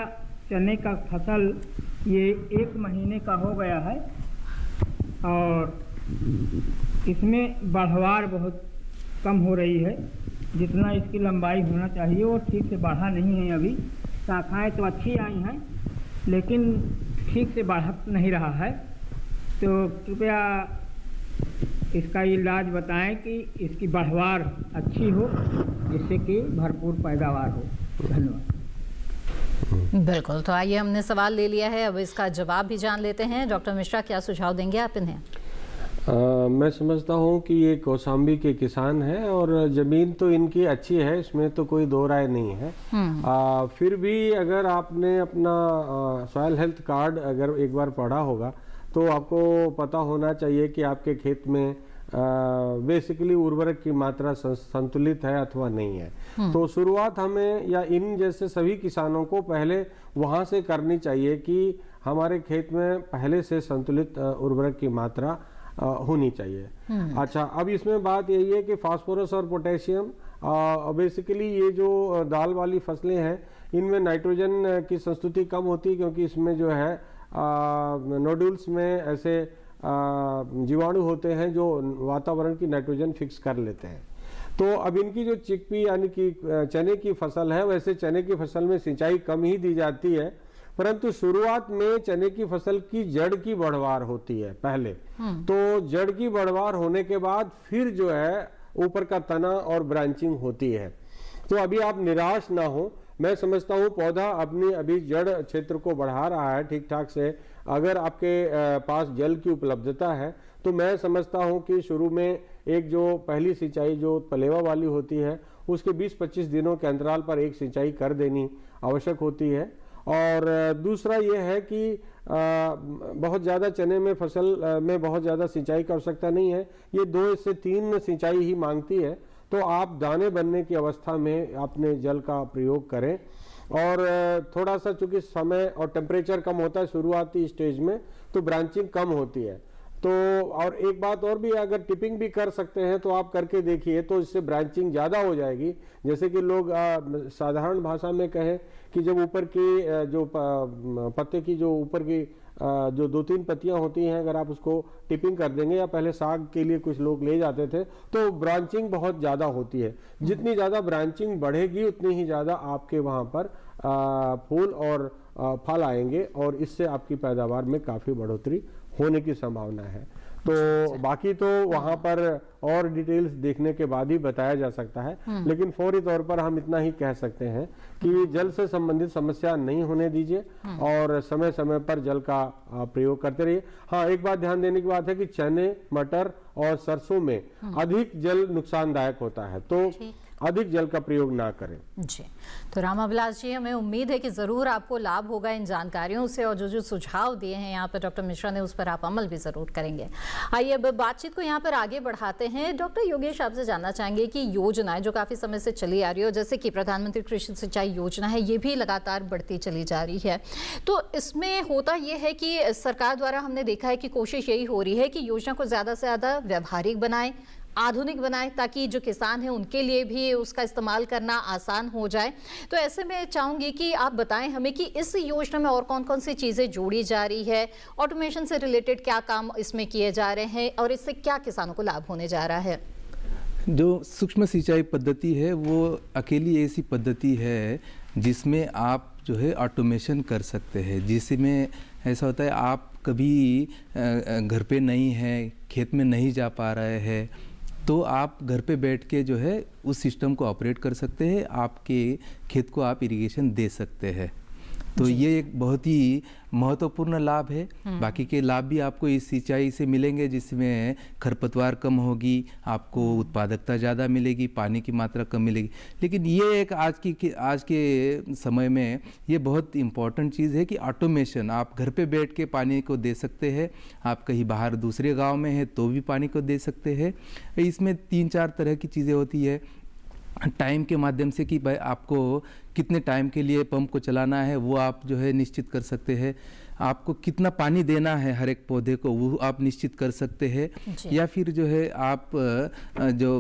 चने का फसल ये 1 महीने का हो गया है और इसमें बढ़वार बहुत कम हो रही है। जितना इसकी लंबाई होना चाहिए वो ठीक से बढ़ा नहीं है। अभी शाखाएँ तो अच्छी आई हैं लेकिन ठीक से बढ़ नहीं रहा है। तो कृपया इसका इलाज बताएं कि इसकी बढ़वार अच्छी हो, जिससे कि भरपूर पैदावार हो। धन्यवाद। बिल्कुल। तो आइए, हमने सवाल ले लिया है, अब इसका जवाब भी जान लेते हैं। डॉक्टर मिश्रा, क्या सुझाव देंगे आप इन्हें? मैं समझता हूँ कि ये कौशाम्बी के किसान हैं और ज़मीन तो इनकी अच्छी है, इसमें तो कोई दो राय नहीं है। फिर भी अगर आपने अपना सॉइल हेल्थ कार्ड अगर एक बार पढ़ा होगा तो आपको पता होना चाहिए कि आपके खेत में बेसिकली उर्वरक की मात्रा संतुलित है अथवा नहीं है। तो शुरुआत हमें या इन जैसे सभी किसानों को पहले वहाँ से करनी चाहिए कि हमारे खेत में पहले से संतुलित उर्वरक की मात्रा होनी चाहिए। अच्छा, अब इसमें बात यही है कि फास्फोरस और पोटेशियम बेसिकली ये जो दाल वाली फसलें हैं इनमें नाइट्रोजन की संस्तुति कम होती है, क्योंकि इसमें जो है नोडुल्स में ऐसे जीवाणु होते हैं जो वातावरण की नाइट्रोजन फिक्स कर लेते हैं। तो अब इनकी जो चिकपी यानी कि चने की फसल है, वैसे चने की फसल में सिंचाई कम ही दी जाती है, परंतु शुरुआत में चने की फसल की जड़ की बढ़वार होती है पहले। तो जड़ की बढ़वार होने के बाद फिर जो है ऊपर का तना और ब्रांचिंग होती है। तो अभी आप निराश ना हो, मैं समझता हूँ पौधा अपनी अभी जड़ क्षेत्र को बढ़ा रहा है ठीक ठाक से। अगर आपके पास जल की उपलब्धता है तो मैं समझता हूँ कि शुरू में एक जो पहली सिंचाई जो पलेवा वाली होती है उसके 20-25 दिनों के अंतराल पर एक सिंचाई कर देनी आवश्यक होती है। और दूसरा ये है कि बहुत ज़्यादा चने में फसल में बहुत ज़्यादा सिंचाई की आवश्यकता नहीं है, ये 2 से 3 सिंचाई ही मांगती है। तो आप दाने बनने की अवस्था में अपने जल का प्रयोग करें। और थोड़ा सा चूंकि समय और टेम्परेचर कम होता है शुरुआती स्टेज में, तो ब्रांचिंग कम होती है। तो और एक बात और भी, अगर टिपिंग भी कर सकते हैं तो आप करके देखिए, तो इससे ब्रांचिंग ज़्यादा हो जाएगी। जैसे कि लोग साधारण भाषा में कहें कि जब ऊपर की जो पत्ते की जो ऊपर की जो 2-3 पत्तियां होती हैं, अगर आप उसको टिपिंग कर देंगे, या पहले साग के लिए कुछ लोग ले जाते थे, तो ब्रांचिंग बहुत ज़्यादा होती है। जितनी ज़्यादा ब्रांचिंग बढ़ेगी उतनी ही ज़्यादा आपके वहाँ पर फूल और फल आएंगे और इससे आपकी पैदावार में काफ़ी बढ़ोतरी होने की संभावना है। तो बाकी तो वहाँ पर और डिटेल्स देखने के बाद ही बताया जा सकता है, लेकिन फौरी तौर पर हम इतना ही कह सकते हैं कि जल से संबंधित समस्या नहीं होने दीजिए और समय समय पर जल का प्रयोग करते रहिए। हाँ, एक बात ध्यान देने की बात है कि चने, मटर और सरसों में अधिक जल नुकसानदायक होता है, तो अधिक जल का प्रयोग ना करें। जी, तो राम अभिलाष जी, हमें उम्मीद है कि ज़रूर आपको लाभ होगा इन जानकारियों से, और जो जो सुझाव दिए हैं यहाँ पर डॉक्टर मिश्रा ने, उस पर आप अमल भी ज़रूर करेंगे। आइए अब बातचीत को यहाँ पर आगे बढ़ाते हैं। डॉक्टर योगेश, आपसे जानना चाहेंगे कि योजनाएं जो काफ़ी समय से चली आ रही है, जैसे कि प्रधानमंत्री कृषि सिंचाई योजना है, ये भी लगातार बढ़ती चली जा रही है। तो इसमें होता ये है कि सरकार द्वारा हमने देखा है कि कोशिश यही हो रही है कि योजना को ज़्यादा से ज़्यादा व्यावहारिक बनाएं, आधुनिक बनाएं ताकि जो किसान हैं उनके लिए भी उसका इस्तेमाल करना आसान हो जाए। तो ऐसे में चाहूँगी कि आप बताएं हमें कि इस योजना में और कौन-कौन सी चीज़ें जोड़ी जा रही है, ऑटोमेशन से रिलेटेड क्या काम इसमें किए जा रहे हैं और इससे क्या किसानों को लाभ होने जा रहा है। जो सूक्ष्म सिंचाई पद्धति है वो अकेली ऐसी पद्धति है जिसमें आप जो है ऑटोमेशन कर सकते हैं, जिसमें ऐसा होता है आप कभी घर पे नहीं हैं, खेत में नहीं जा पा रहे हैं, तो आप घर पे बैठ के जो है उस सिस्टम को ऑपरेट कर सकते हैं, आपके खेत को आप इरिगेशन दे सकते हैं। तो ये एक बहुत ही महत्वपूर्ण लाभ है। बाकी के लाभ भी आपको इस सिंचाई से मिलेंगे, जिसमें खरपतवार कम होगी, आपको उत्पादकता ज़्यादा मिलेगी, पानी की मात्रा कम मिलेगी। लेकिन ये एक आज के समय में ये बहुत इम्पॉर्टेंट चीज़ है कि ऑटोमेशन, आप घर पे बैठ के पानी को दे सकते हैं, आप कहीं बाहर दूसरे गांव में हैं तो भी पानी को दे सकते हैं। इसमें 3-4 तरह की चीज़ें होती है। टाइम के माध्यम से कि भाई आपको कितने टाइम के लिए पंप को चलाना है वो आप जो है निश्चित कर सकते हैं, आपको कितना पानी देना है हर एक पौधे को वो आप निश्चित कर सकते हैं, या फिर जो है आप जो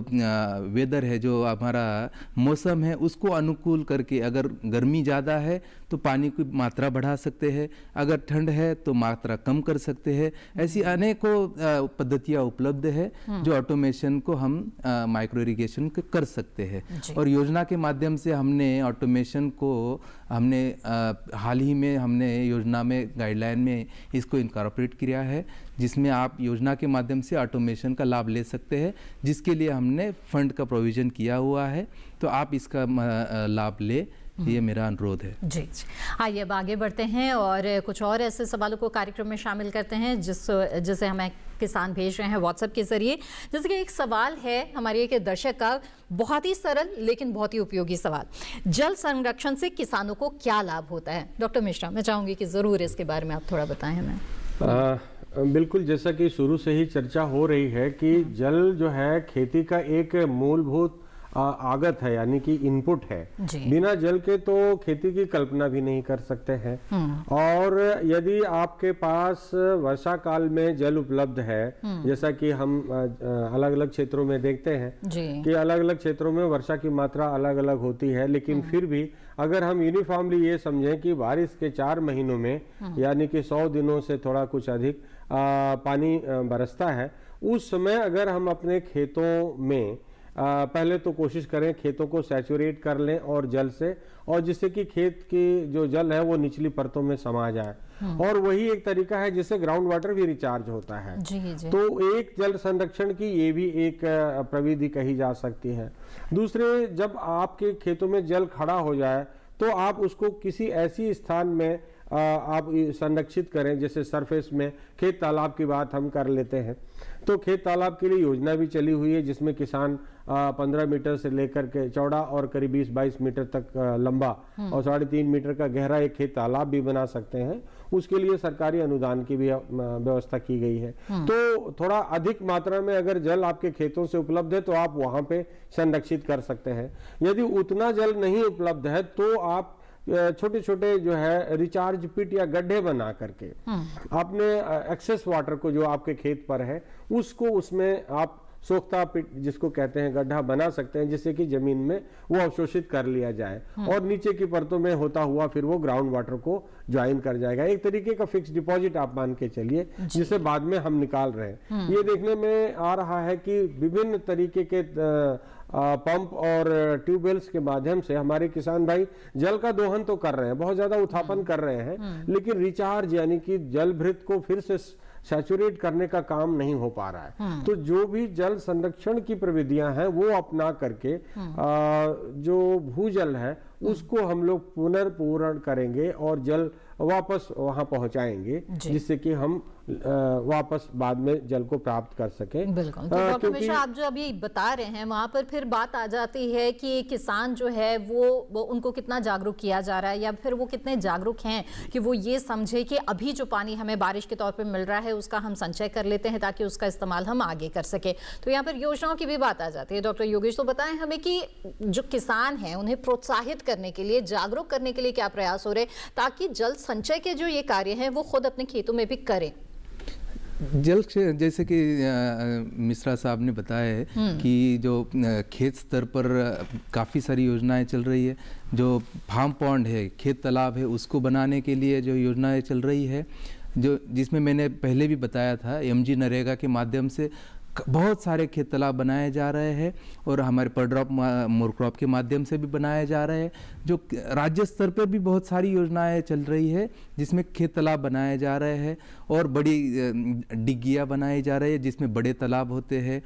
वेदर है, जो हमारा मौसम है, उसको अनुकूल करके अगर गर्मी ज़्यादा है तो पानी की मात्रा बढ़ा सकते हैं, अगर ठंड है तो मात्रा कम कर सकते हैं। ऐसी अनेकों पद्धतियाँ उपलब्ध है जो ऑटोमेशन को हम माइक्रो इरिगेशन कर सकते हैं। और योजना के माध्यम से हमने ऑटोमेशन को हाल ही में हमने योजना में गाइडलाइन में इसको इनकॉर्पोरेट किया है, जिसमें आप योजना के माध्यम से ऑटोमेशन का लाभ ले सकते हैं, जिसके लिए हमने फंड का प्रोविज़न किया हुआ है। तो आप इसका लाभ ले, ये मेरा अनुरोध है। जी आइए अब आगे बढ़ते हैं और कुछ और ऐसे सवालों को कार्यक्रम में शामिल करते हैं जिसे हमें किसान भेज रहे हैं व्हाट्सएप के जरिए। जैसे कि एक सवाल है हमारे एक दर्शक का, बहुत ही सरल लेकिन बहुत ही उपयोगी सवाल, जल संरक्षण से किसानों को क्या लाभ होता है? डॉक्टर मिश्रा, मैं चाहूँगी कि ज़रूर इसके बारे में आप थोड़ा बताएं हमें। बिल्कुल, जैसा कि शुरू से ही चर्चा हो रही है कि जल जो है खेती का एक मूलभूत आगत है, यानी कि इनपुट है। बिना जल के तो खेती की कल्पना भी नहीं कर सकते हैं। और यदि आपके पास वर्षा काल में जल उपलब्ध है, जैसा कि हम अलग अलग क्षेत्रों में देखते हैं कि अलग अलग क्षेत्रों में वर्षा की मात्रा अलग अलग होती है, लेकिन फिर भी अगर हम यूनिफॉर्मली ये समझें कि बारिश के 4 महीनों में यानी कि 100 दिनों से थोड़ा कुछ अधिक पानी बरसता है, उस समय अगर हम अपने खेतों में पहले तो कोशिश करें खेतों को सैचुरेट कर लें और जल से, और जिससे कि खेत की जो जल है वो निचली परतों में समा जाए। और वही एक तरीका है जिससे ग्राउंड वाटर भी रिचार्ज होता है। तो एक जल संरक्षण की ये भी एक प्रविधि कही जा सकती है। दूसरे, जब आपके खेतों में जल खड़ा हो जाए तो आप उसको किसी ऐसी स्थान में आप संरक्षित करें, जैसे सरफेस में खेत तालाब की बात हम कर लेते हैं, तो खेत तालाब के लिए योजना भी चली हुई है जिसमें किसान 15 मीटर से लेकर के चौड़ा और करीब 20-22 मीटर तक लंबा और 3.5 मीटर का गहरा एक खेत तालाब भी बना सकते हैं। उसके लिए सरकारी अनुदान की भी व्यवस्था की गई है। तो थोड़ा अधिक मात्रा में अगर जल आपके खेतों से उपलब्ध है तो आप वहां पे संरक्षित कर सकते हैं। यदि उतना जल नहीं उपलब्ध है तो आप छोटे छोटे जो है रिचार्ज पिट या गड्ढे बना करके आपने एक्सेस वाटर को जो आपके खेत पर है उसको उसमें आप सोख्ता पिट जिसको कहते हैं गड्ढा बना सकते हैं, जिससे कि जमीन में वो अवशोषित कर लिया जाए और नीचे की परतों में होता हुआ फिर वो ग्राउंड वाटर को ज्वाइन कर जाएगा। एक तरीके का फिक्स डिपॉजिट आप मान के चलिए, जिसे बाद में हम निकाल रहे हैं। ये देखने में आ रहा है कि विभिन्न तरीके के पंप और ट्यूबवेल्स के माध्यम से हमारे किसान भाई जल का दोहन तो कर रहे हैं, बहुत ज्यादा उत्थापन कर रहे हैं, लेकिन रिचार्ज यानी कि जल भृत को फिर से सैचुरेट करने का काम नहीं हो पा रहा है। तो जो भी जल संरक्षण की प्रविधियां हैं वो अपना करके जो भूजल है उसको हम लोग पुनर्पूरण करेंगे और जल वापस वहां पहुंचाएंगे, जिससे कि हम वापस बाद में जल को प्राप्त कर सकें। बिल्कुल। तो डॉक्टर मिश्रा, आप जो अभी बता रहे हैं वहां पर फिर बात आ जाती है कि किसान जो है वो उनको कितना जागरूक किया जा रहा है, या फिर वो कितने जागरूक हैं कि वो ये समझे कि अभी जो पानी हमें बारिश के तौर पे मिल रहा है उसका हम संचय कर लेते हैं ताकि उसका इस्तेमाल हम आगे कर सके। तो यहाँ पर योजनाओं की भी बात आ जाती है। डॉक्टर योगेश, तो बताएं हमें कि जो किसान हैं उन्हें प्रोत्साहित करने के लिए, जागरूक करने के लिए क्या प्रयास हो रहे ताकि जल संचय के जो ये कार्य हैं वो खुद अपने खेतों में भी करें। जल जैसे कि मिश्रा साहब ने बताया है कि जो खेत स्तर पर काफ़ी सारी योजनाएं चल रही है, जो फार्म पॉन्ड है, खेत तालाब है, उसको बनाने के लिए जो योजनाएं चल रही है, जो जिसमें मैंने पहले भी बताया था एमजी नरेगा के माध्यम से बहुत सारे खेत तालाब बनाए जा रहे हैं और हमारे पर ड्रॉप मोर क्रॉप के माध्यम से भी बनाए जा रहे हैं। जो राज्य स्तर पर भी बहुत सारी योजनाएं चल रही है जिसमें खेत तालाब बनाए जा रहे हैं और बड़ी डिग्गियाँ बनाई जा रही है जिसमें बड़े तालाब होते हैं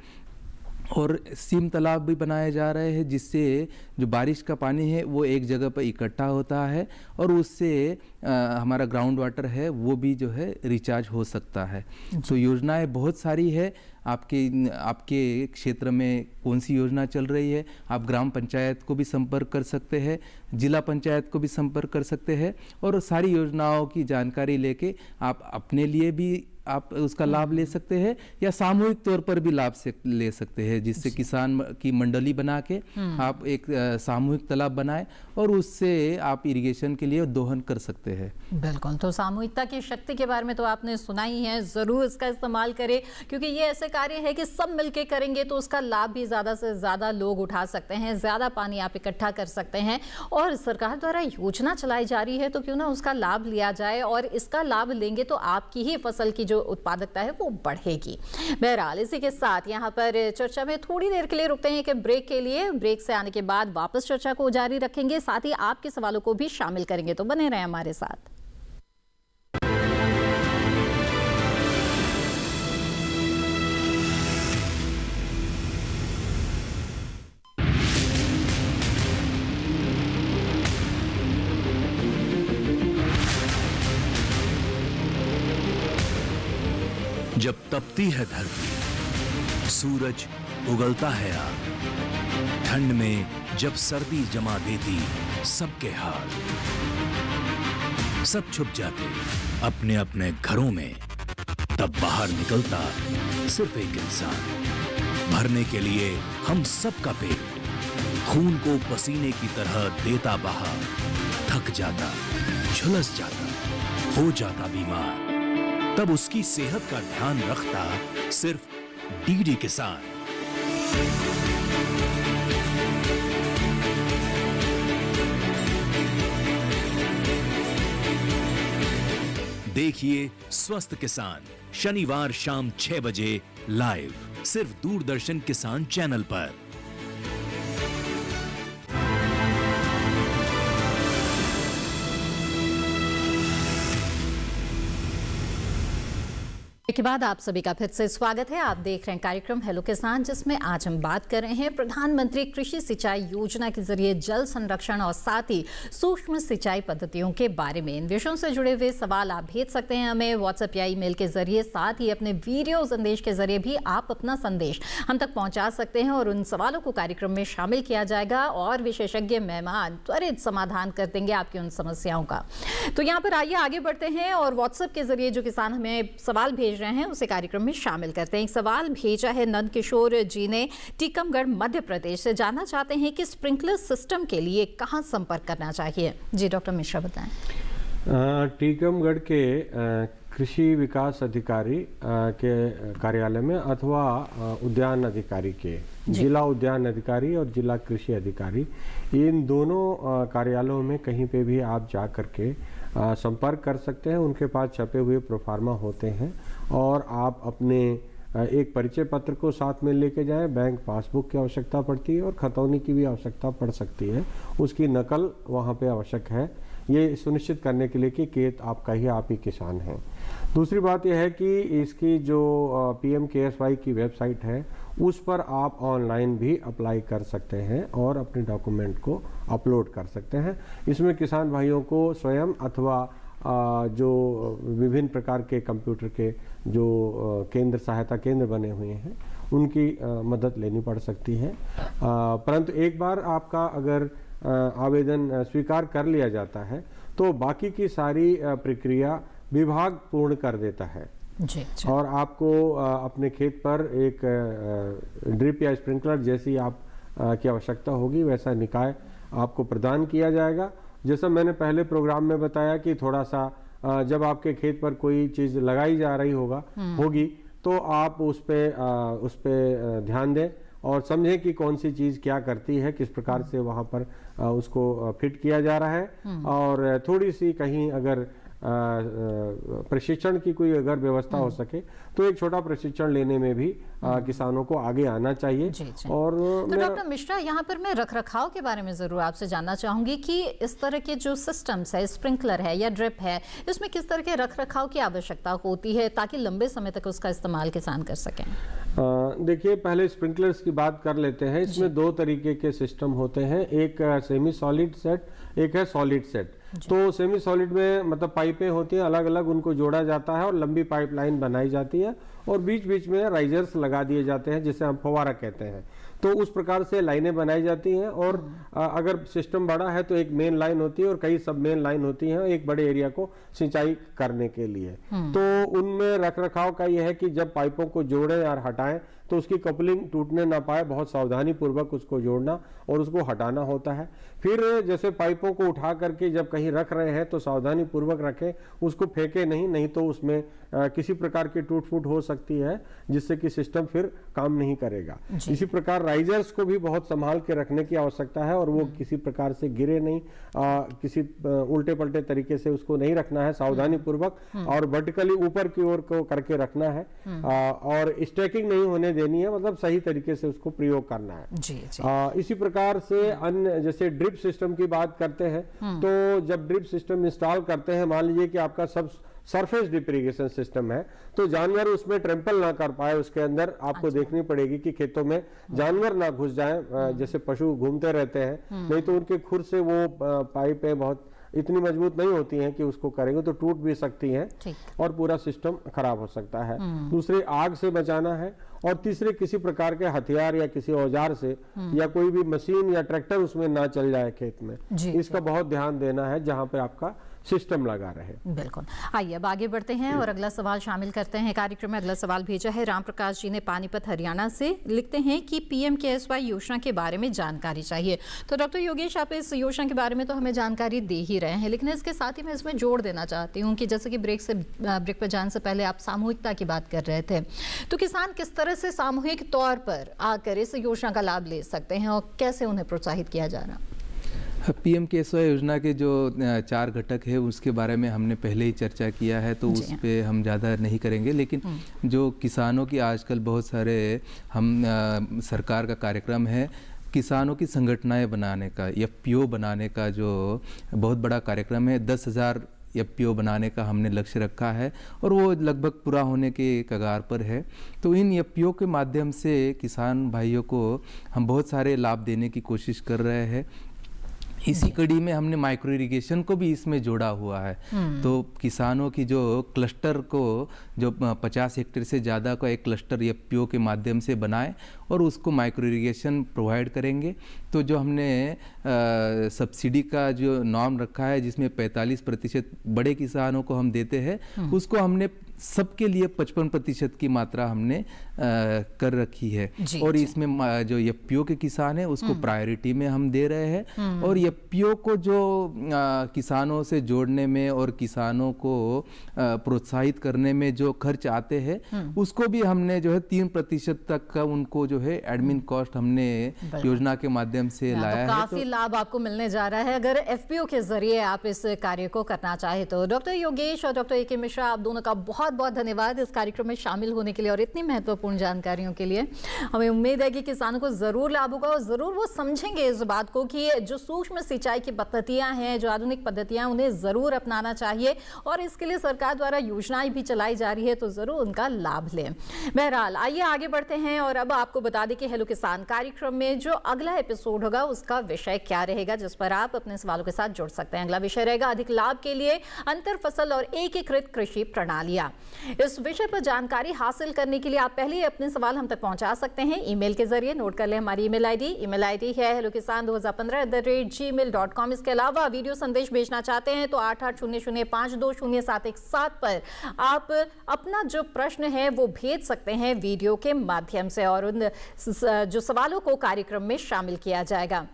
और सीम तालाब भी बनाए जा रहे हैं जिससे जो बारिश का पानी है वो एक जगह पर इकट्ठा होता है और उससे हमारा ग्राउंड वाटर है वो भी जो है रिचार्ज हो सकता है। तो योजनाएं बहुत सारी है। आपके क्षेत्र में कौन सी योजना चल रही है, आप ग्राम पंचायत को भी संपर्क कर सकते हैं, जिला पंचायत को भी संपर्क कर सकते हैं और सारी योजनाओं की जानकारी लेके आप अपने लिए भी आप उसका लाभ ले सकते हैं या सामूहिक तौर पर भी लाभ से ले सकते हैं, जिससे किसान की मंडली बना के आप एक सामूहिक तालाब बनाएं और उससे आप इरिगेशन के लिए दोहन कर सकते हैं। बिल्कुल, तो सामूहिकता की शक्ति के बारे में तो आपने सुना ही है, ज़रूर इसका इस्तेमाल करें क्योंकि ये ऐसे कार्य है कि सब मिलके करेंगे तो उसका लाभ भी ज़्यादा से ज़्यादा लोग उठा सकते हैं, ज़्यादा पानी आप इकट्ठा कर सकते हैं और सरकार द्वारा योजना चलाई जा रही है तो क्यों ना उसका लाभ लिया जाए और इसका लाभ लेंगे तो आपकी ही फसल की जो उत्पादकता है वो बढ़ेगी। बहरहाल इसी के साथ यहाँ पर चर्चा में थोड़ी देर के लिए रुकते हैं कि ब्रेक के लिए, ब्रेक से आने के बाद वापस चर्चा को जारी रखेंगे, साथ ही आपके सवालों को भी शामिल करेंगे, तो बने रहें हमारे साथ। जब तपती है धरती, सूरज उगलता है आग, ठंड में जब सर्दी जमा देती सबके हाल, सब छुप जाते अपने अपने घरों में, तब बाहर निकलता सिर्फ एक इंसान, भरने के लिए हम सबका पेट, खून को पसीने की तरह देता बहा, थक जाता, झुलस जाता, हो जाता बीमार, तब उसकी सेहत का ध्यान रखता सिर्फ डीडी किसान। देखिए स्वस्थ किसान शनिवार शाम 6 बजे लाइव सिर्फ दूरदर्शन किसान चैनल पर। के बाद आप सभी का फिर से स्वागत है। आप देख रहे हैं कार्यक्रम हेलो किसान, जिसमें आज हम बात कर रहे हैं प्रधानमंत्री कृषि सिंचाई योजना के जरिए जल संरक्षण और साथ ही सूक्ष्म सिंचाई पद्धतियों के बारे में। इन विषयों से जुड़े हुए सवाल आप भेज सकते हैं हमें व्हाट्सएप या ईमेल के जरिए, साथ ही अपने वीडियो संदेश के जरिए भी आप अपना संदेश हम तक पहुंचा सकते हैं और उन सवालों को कार्यक्रम में शामिल किया जाएगा और विशेषज्ञ मेहमान त्वरित समाधान कर देंगे आपकी उन समस्याओं का। तो यहाँ पर आइए आगे बढ़ते हैं और व्हाट्सएप के जरिए जो किसान हमें सवाल भेज रहे हैं उसे कार्यक्रम में शामिल करते हैं। एक सवाल भेजा है नंद किशोर जी ने टीकमगढ़ मध्य प्रदेश से, जानना चाहते हैं कि स्प्रिंकलर सिस्टम के लिए कहां संपर्क करना चाहिए। जी डॉक्टर मिश्रा बताएं। टीकमगढ़ के कृषि विकास अधिकारी के कार्यालय में अथवा उद्यान अधिकारी के, जिला उद्यान अधिकारी और जिला कृषि अधिकारी, इन दोनों कार्यालयों में कहीं पे भी आप जा करके संपर्क कर सकते हैं। उनके पास छपे हुए प्रोफार्मा होते हैं और आप अपने एक परिचय पत्र को साथ में लेके जाएं। बैंक पासबुक की आवश्यकता पड़ती है और खतौनी की भी आवश्यकता पड़ सकती है, उसकी नकल वहाँ पे आवश्यक है, ये सुनिश्चित करने के लिए कि खेत आपका ही, आप ही किसान हैं। दूसरी बात यह है कि इसकी जो PMKSY की वेबसाइट है उस पर आप ऑनलाइन भी अप्लाई कर सकते हैं और अपने डॉक्यूमेंट को अपलोड कर सकते हैं। इसमें किसान भाइयों को स्वयं अथवा जो विभिन्न प्रकार के कंप्यूटर के जो केंद्र, सहायता केंद्र बने हुए हैं, उनकी मदद लेनी पड़ सकती है। परंतु एक बार आपका अगर आवेदन स्वीकार कर लिया जाता है तो बाकी की सारी प्रक्रिया विभाग पूर्ण कर देता है जी। और आपको अपने खेत पर एक ड्रिप या स्प्रिंकलर जैसी आप की आवश्यकता होगी वैसा निकाय आपको प्रदान किया जाएगा। जैसा मैंने पहले प्रोग्राम में बताया कि थोड़ा सा जब आपके खेत पर कोई चीज़ लगाई जा रही होगी तो आप उस पे ध्यान दें और समझें कि कौन सी चीज़ क्या करती है, किस प्रकार से वहाँ पर उसको फिट किया जा रहा है। और थोड़ी सी कहीं अगर प्रशिक्षण की कोई अगर व्यवस्था हो सके तो एक छोटा प्रशिक्षण लेने में भी किसानों को आगे आना चाहिए। जी। और तो डॉक्टर मिश्रा, यहाँ पर मैं रखरखाव के बारे में जरूर आपसे जानना चाहूंगी कि इस तरह के जो सिस्टम्स है, स्प्रिंकलर है या ड्रिप है, इसमें किस तरह के रखरखाव की आवश्यकता होती है ताकि लंबे समय तक उसका इस्तेमाल किसान कर सकें? देखिए, पहले स्प्रिंकलर्स की बात कर लेते हैं। इसमें दो तरीके के सिस्टम होते हैं, एक सेमी सॉलिड सेट, एक है सॉलिड सेट। तो सेमी सॉलिड में मतलब पाइपें होती हैं, अलग अलग उनको जोड़ा जाता है और लंबी पाइपलाइन बनाई जाती है और बीच बीच में राइजर्स लगा दिए जाते हैं जिसे हम फव्वारा कहते हैं। तो उस प्रकार से लाइनें बनाई जाती हैं और अगर सिस्टम बड़ा है तो एक मेन लाइन होती है और कई सब मेन लाइन होती हैं एक बड़े एरिया को सिंचाई करने के लिए। तो उनमें रखरखाव का यह है कि जब पाइपों को जोड़ें और हटाएं तो उसकी कपलिंग टूटने ना पाए, बहुत सावधानी पूर्वक उसको जोड़ना और उसको हटाना होता है। फिर जैसे पाइपों को उठा करके जब कहीं रख रहे हैं तो सावधानी पूर्वक रखें, उसको फेंके नहीं तो उसमें किसी प्रकार की टूट फूट हो सकती है जिससे कि सिस्टम फिर काम नहीं करेगा। इसी प्रकार राइजर्स को भी बहुत संभाल के रखने की आवश्यकता है और वो किसी प्रकार से गिरे नहीं, किसी उल्टे पलटे तरीके से उसको नहीं रखना है, सावधानी पूर्वक और वर्टिकली ऊपर की ओर को करके रखना है और स्टैकिंग नहीं होने देनी है, मतलब सही तरीके से उसको प्रयोग करना है। इसी प्रकार से अन्य जैसे ड्रिप सिस्टम की बात करते हैं तो जब ड्रिप सिस्टम इंस्टॉल करते हैं, मान लीजिए कि आपका सब सरफेस ड्रिप इरिगेशन सिस्टम है तो जानवर उसमें ट्रेम्पल ना कर पाए, उसके अंदर आपको देखनी पड़ेगी कि खेतों में जानवर ना घुस जाएं, जैसे पशु घूमते रहते हैं, नहीं तो उनके खुर से वो पाइपें बहुत इतनी मजबूत नहीं होती हैं कि उसको करेंगे तो टूट भी सकती हैं और पूरा सिस्टम खराब हो सकता है। दूसरे, आग से बचाना है और तीसरे, किसी प्रकार के हथियार या किसी औजार से या कोई भी मशीन या ट्रैक्टर उसमें ना चल जाए खेत में, इसका बहुत ध्यान देना है जहां पे आपका सिस्टम लगा रहे। बिल्कुल। आइए अब आगे बढ़ते हैं और अगला सवाल शामिल करते हैं कार्यक्रम में। अगला सवाल भेजा है राम प्रकाश जी ने पानीपत हरियाणा से। लिखते हैं कि PMKSY योजना के बारे में जानकारी चाहिए। तो डॉक्टर योगेश, आप इस योजना के बारे में तो हमें जानकारी दे ही रहे हैं, लेकिन इसके साथ ही मैं इसमें जोड़ देना चाहती हूँ कि जैसे कि ब्रेक पर जाने से पहले आप सामूहिकता की बात कर रहे थे, तो किसान किस तरह से सामूहिक तौर पर आकर इस योजना का लाभ ले सकते हैं और कैसे उन्हें प्रोत्साहित किया जा रहा? PMKSY योजना के जो 4 घटक है उसके बारे में हमने पहले ही चर्चा किया है तो उस पे हम ज़्यादा नहीं करेंगे, लेकिन जो किसानों की आजकल बहुत सारे सरकार का कार्यक्रम है किसानों की संगठनाएं बनाने का, FPO बनाने का जो बहुत बड़ा कार्यक्रम है। 10,000 FPO बनाने का हमने लक्ष्य रखा है और वो लगभग पूरा होने के कगार पर है। तो इन FPO के माध्यम से किसान भाइयों को हम बहुत सारे लाभ देने की कोशिश कर रहे हैं। इसी कड़ी में हमने माइक्रो इरिगेशन को भी इसमें जोड़ा हुआ है। तो किसानों की जो क्लस्टर को जो 50 हेक्टेयर से ज़्यादा का एक क्लस्टर FPO के माध्यम से बनाए और उसको माइक्रो इरिगेशन प्रोवाइड करेंगे। तो जो हमने सब्सिडी का जो नॉर्म रखा है जिसमें 45% बड़े किसानों को हम देते हैं, उसको हमने सबके लिए 55% की मात्रा हमने कर रखी है। और इसमें जो FPO के किसान हैं उसको प्रायोरिटी में हम दे रहे हैं और FPO को जो किसानों से जोड़ने में और किसानों को प्रोत्साहित करने में जो खर्च आते हैं उसको भी हमने जो है 3% तक का उनको जो है एडमिन कॉस्ट हमने योजना के माध्यम से लाया है। काफी लाभ आपको मिलने जा रहा है अगर FPO के जरिए आप इस कार्य को करना चाहे तो। डॉक्टर योगेश और डॉक्टर AK मिश्रा, आप दोनों का बहुत बहुत धन्यवाद इस कार्यक्रम में शामिल होने के लिए और इतनी महत्वपूर्ण जानकारियों के लिए। हमें उम्मीद है कि किसानों को जरूर लाभ होगा और जरूर वो समझेंगे इस बात को कि जो सूक्ष्म सिंचाई की पद्धतियां हैं, जो आधुनिक पद्धतियां, उन्हें जरूर अपनाना चाहिए और इसके लिए सरकार द्वारा योजनाएं भी चलाई जा रही है तो जरूर उनका लाभ लें। बहरहाल आइए आगे बढ़ते हैं और अब आपको बता दें कि हेलो किसान कार्यक्रम में जो अगला एपिसोड होगा उसका विषय क्या रहेगा, जिस पर आप अपने सवालों के साथ जुड़ सकते हैं। अगला विषय रहेगा अधिक लाभ के लिए अंतर फसल और एकीकृत कृषि प्रणालियां। इस विषय पर जानकारी हासिल करने के लिए आप पहले ही अपने सवाल हम तक पहुंचा सकते हैं ईमेल के जरिए। नोट कर लें हमारी ईमेल आईडी है hellokisan2015@gmail.com। इसके अलावा वीडियो संदेश भेजना चाहते हैं तो 8800520717 पर आप अपना जो प्रश्न है वो भेज सकते हैं वीडियो के माध्यम से और उन जो सवालों को कार्यक्रम में शामिल किया जाएगा।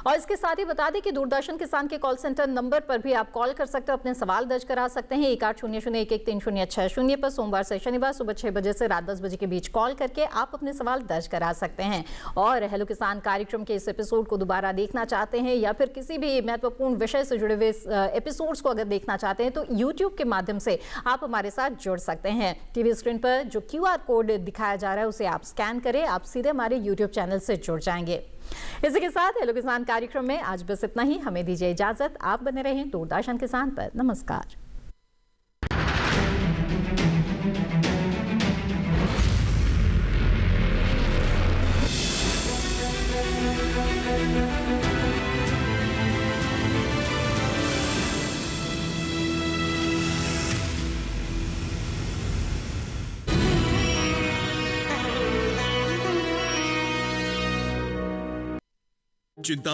और इसके साथ ही बता दें कि दूरदर्शन किसान के कॉल सेंटर नंबर पर भी आप कॉल कर सकते हो, अपने सवाल दर्ज करा सकते हैं 1800113060 पर सोमवार से शनिवार सुबह 6 बजे से रात 10 बजे के बीच कॉल करके आप अपने सवाल दर्ज करा सकते हैं। और हेलो किसान कार्यक्रम के इस एपिसोड को दोबारा देखना चाहते हैं या फिर किसी भी महत्वपूर्ण विषय से जुड़े हुए एपिसोड्स को अगर देखना चाहते हैं तो यूट्यूब के माध्यम से आप हमारे साथ जुड़ सकते हैं। टीवी स्क्रीन पर जो QR कोड दिखाया जा रहा है उसे आप स्कैन करें, आप सीधे हमारे यूट्यूब चैनल से जुड़ जाएंगे। इसी के साथ हेलो किसान कार्यक्रम में आज बस इतना ही। हमें दीजिए इजाजत। आप बने रहें दूरदर्शन किसान पर। नमस्कार। चिंता